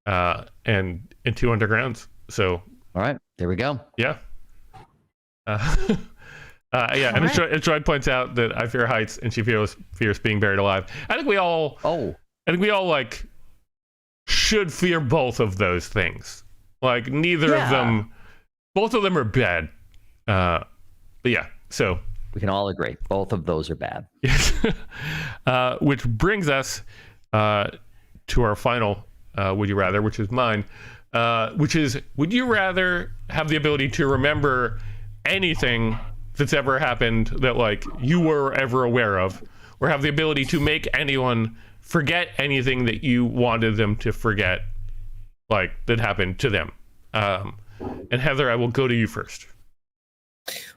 and 2 Undergrounds. So All right, there we go. yeah. And Joy points out that I fear heights and she fears being buried alive. I think we all like should fear both of those things. Like neither of them, both of them are bad. But yeah, so we can all agree both of those are bad. Yes. Which brings us to our final would you rather, which is mine, which is would you rather have the ability to remember anything that's ever happened that like you were ever aware of, or have the ability to make anyone forget anything that you wanted them to forget, like that happened to them? And Heather, I will go to you first.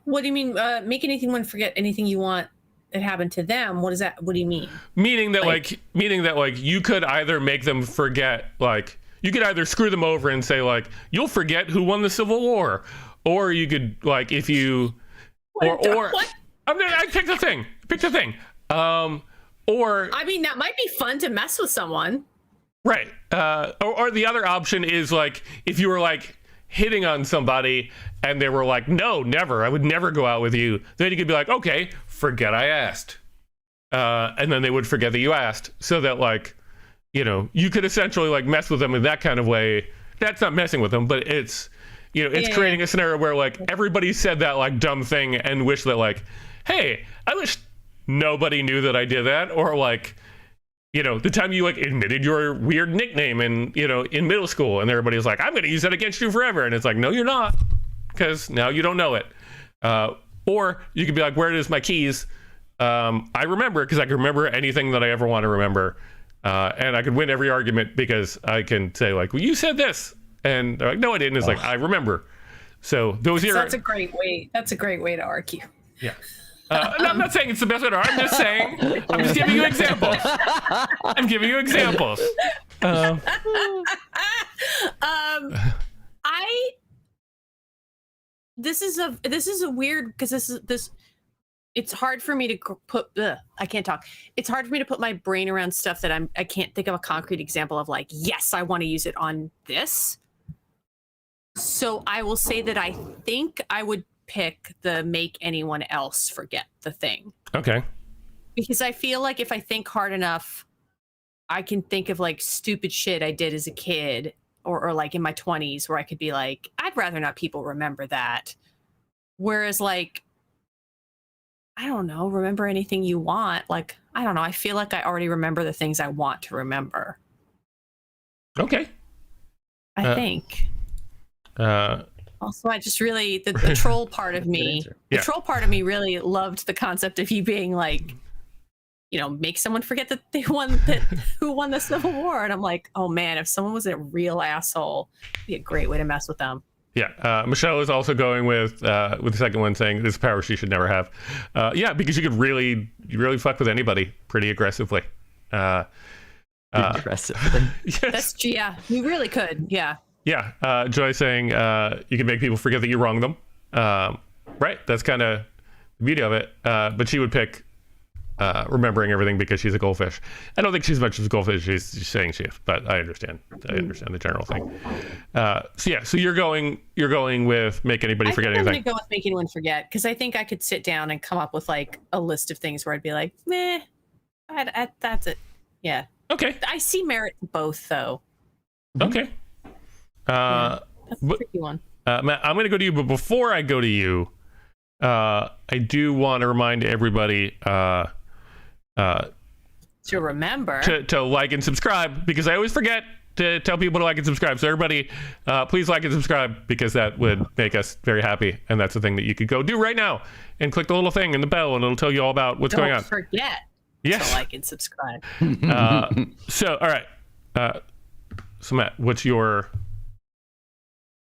What do you mean? Make anyone forget anything you want that happened to them? What is that? What do you mean? Meaning that you could either make them forget, like you could either screw them over and say like you'll forget who won the Civil War, or you could like if you or I picked a thing. Or I mean that might be fun to mess with someone. Right. Or the other option is like if you were like hitting on somebody and they were like, no, never, I would never go out with you. Then you could be like, okay, forget I asked. And then they would forget that you asked, so that like, you know, you could essentially like mess with them in that kind of way. That's not messing with them, but it's, you know, it's creating a scenario where like everybody said that like dumb thing and wish that like, hey, I wish nobody knew that I did that. Or like, you know, the time you like admitted your weird nickname in middle school and everybody was like, I'm going to use that against you forever. And it's like, no, you're not, because now you don't know it. Or you could be like, where is my keys? I remember because I can remember anything that I ever want to remember. And I could win every argument because I can say like, well, you said this. And they're like, no, I didn't. It's like, I remember. So those are... That's a great way to argue. Yeah. No, I'm not saying it's the best way to argue. I'm just saying, I'm just giving you examples. This is a weird, because this it's hard for me to put I can't talk. It's hard for me to put my brain around stuff that I can't think of a concrete example of like, yes, I want to use it on this. So I will say that I think I would pick the make anyone else forget the thing. Okay. Because I feel like if I think hard enough, I can think of like stupid shit I did as a kid or like in my 20s where I could be like, I'd rather not people remember that. Whereas like, I don't know, remember anything you want. Like, I don't know. I feel like I already remember the things I want to remember. Okay. I think. Also, I just really, the troll part of me, the troll part of me really loved the concept of you being like, you know, make someone forget that they won, who won the Civil War. And I'm like, oh man, if someone was a real asshole, it'd be a great way to mess with them. Yeah. Michelle is also going with the second one, saying this power she should never have. Yeah, because you could really fuck with anybody pretty aggressively. Aggressively. Yes. You really could. Yeah. Yeah, Joy saying you can make people forget that you wronged them. Right, that's kind of the beauty of it. But she would pick remembering everything because she's a goldfish. I don't think she's as much as a goldfish. She's saying she is, but I understand. I understand the general thing. So you're going with make anybody forget anything. I'm gonna go with make anyone forget because I think I could sit down and come up with like a list of things where I'd be like, meh, that's it. Yeah. Okay. I see merit in both though. Okay. That's a tricky one. Matt, I'm going to go to you, but before I go to you, I do want to remind everybody to remember to like and subscribe, because I always forget to tell people to like and subscribe. So everybody, please like and subscribe, because that would make us very happy. And that's the thing that you could go do right now and click the little thing and the bell, and it'll tell you all about what's going on. Don't forget to like and subscribe. So, all right. So Matt, what's your...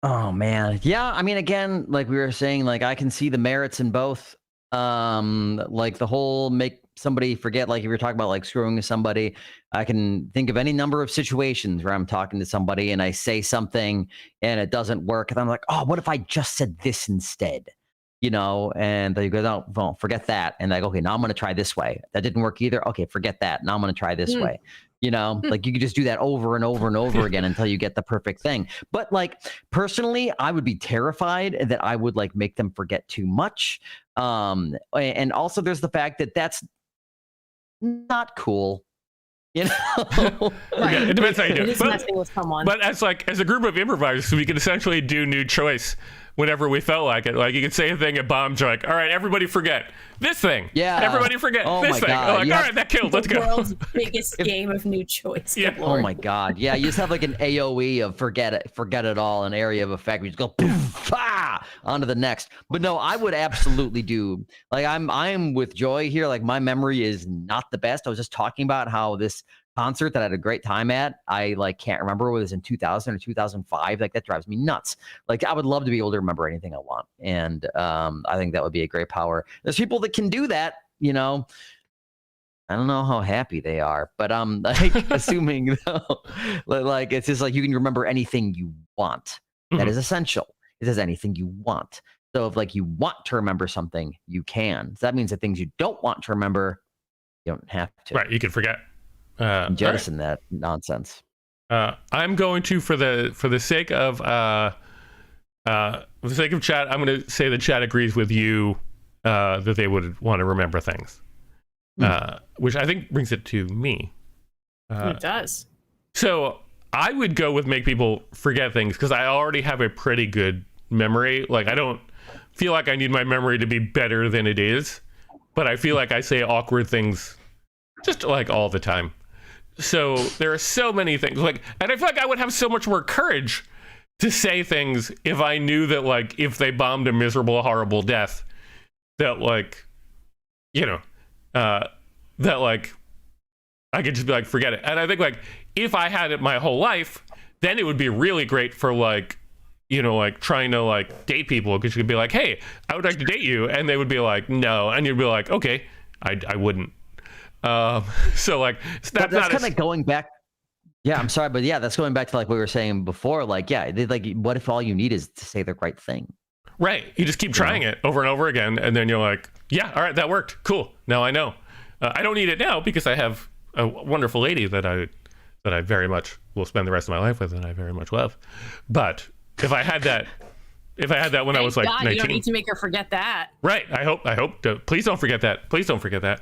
Oh man. Yeah, I mean, again, like we were saying, like I can see the merits in both. Like the whole make somebody forget, like if you're talking about like screwing with somebody, I can think of any number of situations where I'm talking to somebody and I say something and it doesn't work, and I'm like, oh, what if I just said this instead? and they go, no, well, forget that. And like, okay, now I'm going to try this way. That didn't work either. Okay, forget that. Now I'm going to try this way. Like you could just do that over and over and over again until you get the perfect thing. But like personally, I would be terrified that I would like make them forget too much. And also there's the fact that that's not cool. Right. It depends how you do It it. is messing with someone. But as a group of improvisers, we could essentially do new choice whenever we felt like it. Like you could say a thing at bombs, you're like, all right, everybody forget this thing. Yeah. Everybody forget Oh this my thing. God. Like, all right, that killed. Let's the go. world's biggest game of new choice. Yeah. Good Oh Lord. my God. Yeah. You just have like an AOE of forget it all, an area of effect. We just go poof, on to the next. But no, I would absolutely do like I'm with Joy here. Like my memory is not the best. I was just talking about how this concert that I had a great time at, I like can't remember whether it was in 2000 or 2005. Like that drives me nuts. Like I would love to be able to remember anything I want. And I think that would be a great power. There's people that can do that, I don't know how happy they are, but I'm like assuming like it's just like you can remember anything you want. That is essential. It says anything you want. So if like you want to remember something, you can. So that means the things you don't want to remember, you don't have to. Right, you can forget. Jettison that nonsense. I'm going to for the sake of chat, I'm going to say that chat agrees with you that they would want to remember things, which I think brings it to me. It does. So I would go with make people forget things because I already have a pretty good memory. Like I don't feel like I need my memory to be better than it is, but I feel like I say awkward things just like all the time. So there are so many things and I feel like I would have so much more courage to say things if I knew that like if they bombed a miserable, horrible death, that like, that like I could just be like, forget it. And I think like if I had it my whole life, then it would be really great for like, like trying to like date people because you could be like, hey, I would like to date you. And they would be like, no. And you'd be like, okay, I wouldn't. So like that's kind of going back. Yeah, I'm sorry, but yeah, that's going back to like what we were saying before. Like, yeah, like what if all you need is to say the right thing? Right. You just keep trying it over and over again, and then you're like, yeah, all right, that worked. Cool. Now I know. I don't need it now because I have a wonderful lady that I very much will spend the rest of my life with, and I very much love. But if I had that when I was like 19. You don't need to make her forget that. Right. I hope to, please don't forget that. Please don't forget that.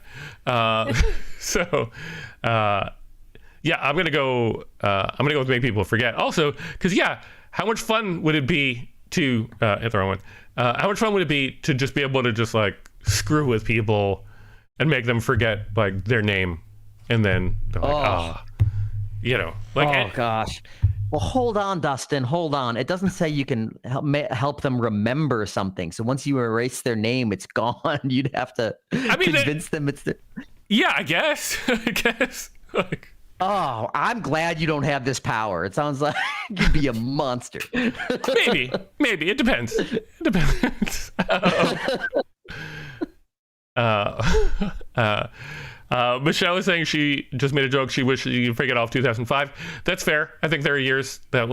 Yeah, I'm going to go with make people forget. Also, cuz how much fun would it be to how much fun would it be to just be able to just like screw with people and make them forget like their name and then they're like, gosh. Well, hold on, Dustin. Hold on. It doesn't say you can help them remember something. So once you erase their name, it's gone. You'd have to convince them it's the... Yeah, I guess. Like... Oh, I'm glad you don't have this power. It sounds like you'd be a monster. Maybe. It depends. Michelle is saying she just made a joke. She wished you could forget off 2005. That's fair. I think there are years that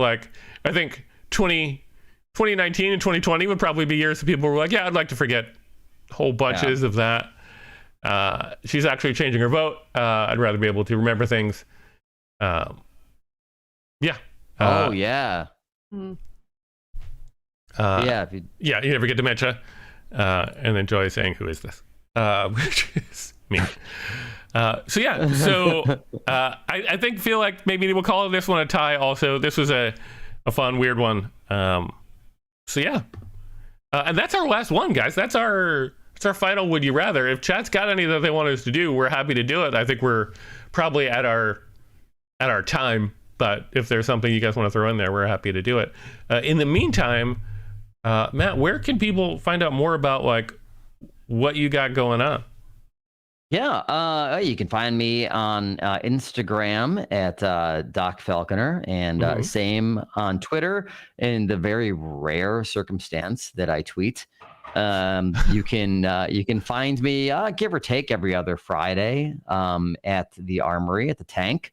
I think 2019 and 2020 would probably be years that people were like, yeah, I'd like to forget whole bunches of that. She's actually changing her vote. I'd rather be able to remember things. Yeah. Oh, yeah. Yeah, you never get dementia. And then Joy is saying, who is this? Which is me. I feel like maybe we'll call this one a tie also. This was a fun, weird one. And that's our last one, guys. That's our final Would You Rather. If chat's got any that they want us to do, we're happy to do it. I think we're probably at our time, but if there's something you guys want to throw in there, we're happy to do it. In the meantime, Matt, where can people find out more about like what you got going on? Yeah, you can find me on Instagram at Doc Falconer, and same on Twitter in the very rare circumstance that I tweet. You can find me give or take every other Friday at the Armory at the Tank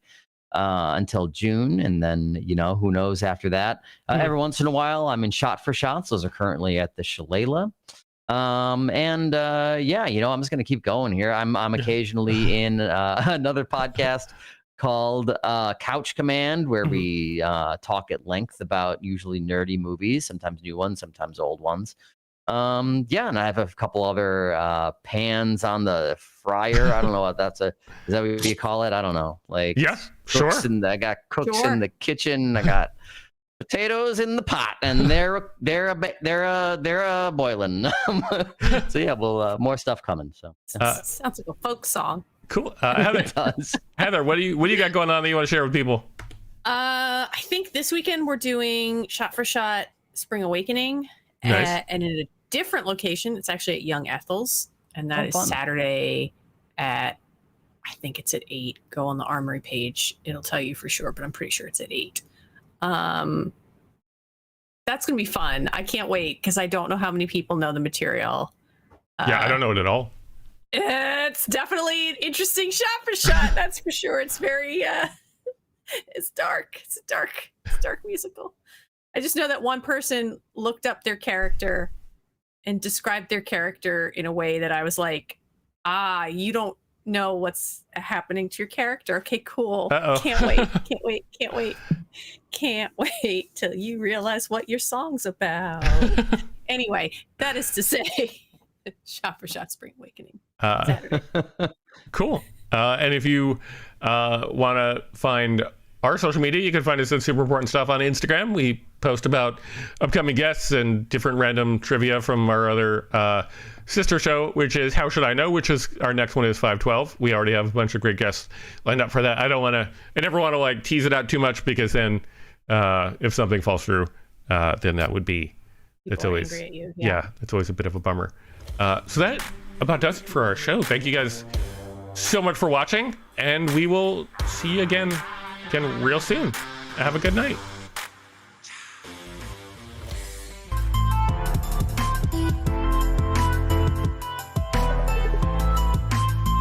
until June, and then who knows after that. Every once in a while I'm in Shot for Shots. Those are currently at the Shillelagh. Yeah, I'm just gonna keep going here. I'm occasionally in another podcast called Couch Command, where we talk at length about usually nerdy movies, sometimes new ones, sometimes old ones. Yeah, and I have a couple other pans on the fryer. I don't know what is that what you call it? I don't know. Like, Yeah, sure. I got cooks Sure. in the kitchen. I got potatoes in the pot, and they're boiling. So yeah, well, more stuff coming. So Sounds like a folk song. Cool. it does. Heather, what do you got going on that you want to share with people? I think this weekend we're doing Shot for Shot Spring Awakening, Nice. and in a different location. It's actually at Young Ethel's, and that is fun. Saturday at, I think it's at 8. Go on the Armory page; it'll tell you for sure, but I'm pretty sure it's at 8. That's gonna be fun. I can't wait because I don't know how many people know the material. Yeah, I don't know it at all. It's definitely an interesting shot for shot. That's for sure. It's very, it's dark. It's a dark musical. I just know that one person looked up their character and described their character in a way that I was like, you don't know what's happening to your character. Okay, cool. Uh-oh. Can't wait till you realize what your song's about. Anyway, that is to say, Shot for Shot Spring Awakening. Saturday. Cool. And if you want to find our social media, you can find us at Super Important Stuff on Instagram. We post about upcoming guests and different random trivia from our other sister show, which is How Should I Know, which is our next one is 512. We already have a bunch of great guests lined up for that. I never want to like tease it out too much, because then if something falls through, then that would be, it's People are always, angry at you. yeah, it's always a bit of a bummer. So that about does it for our show. Thank you guys so much for watching, and we will see you again real soon. Have a good night.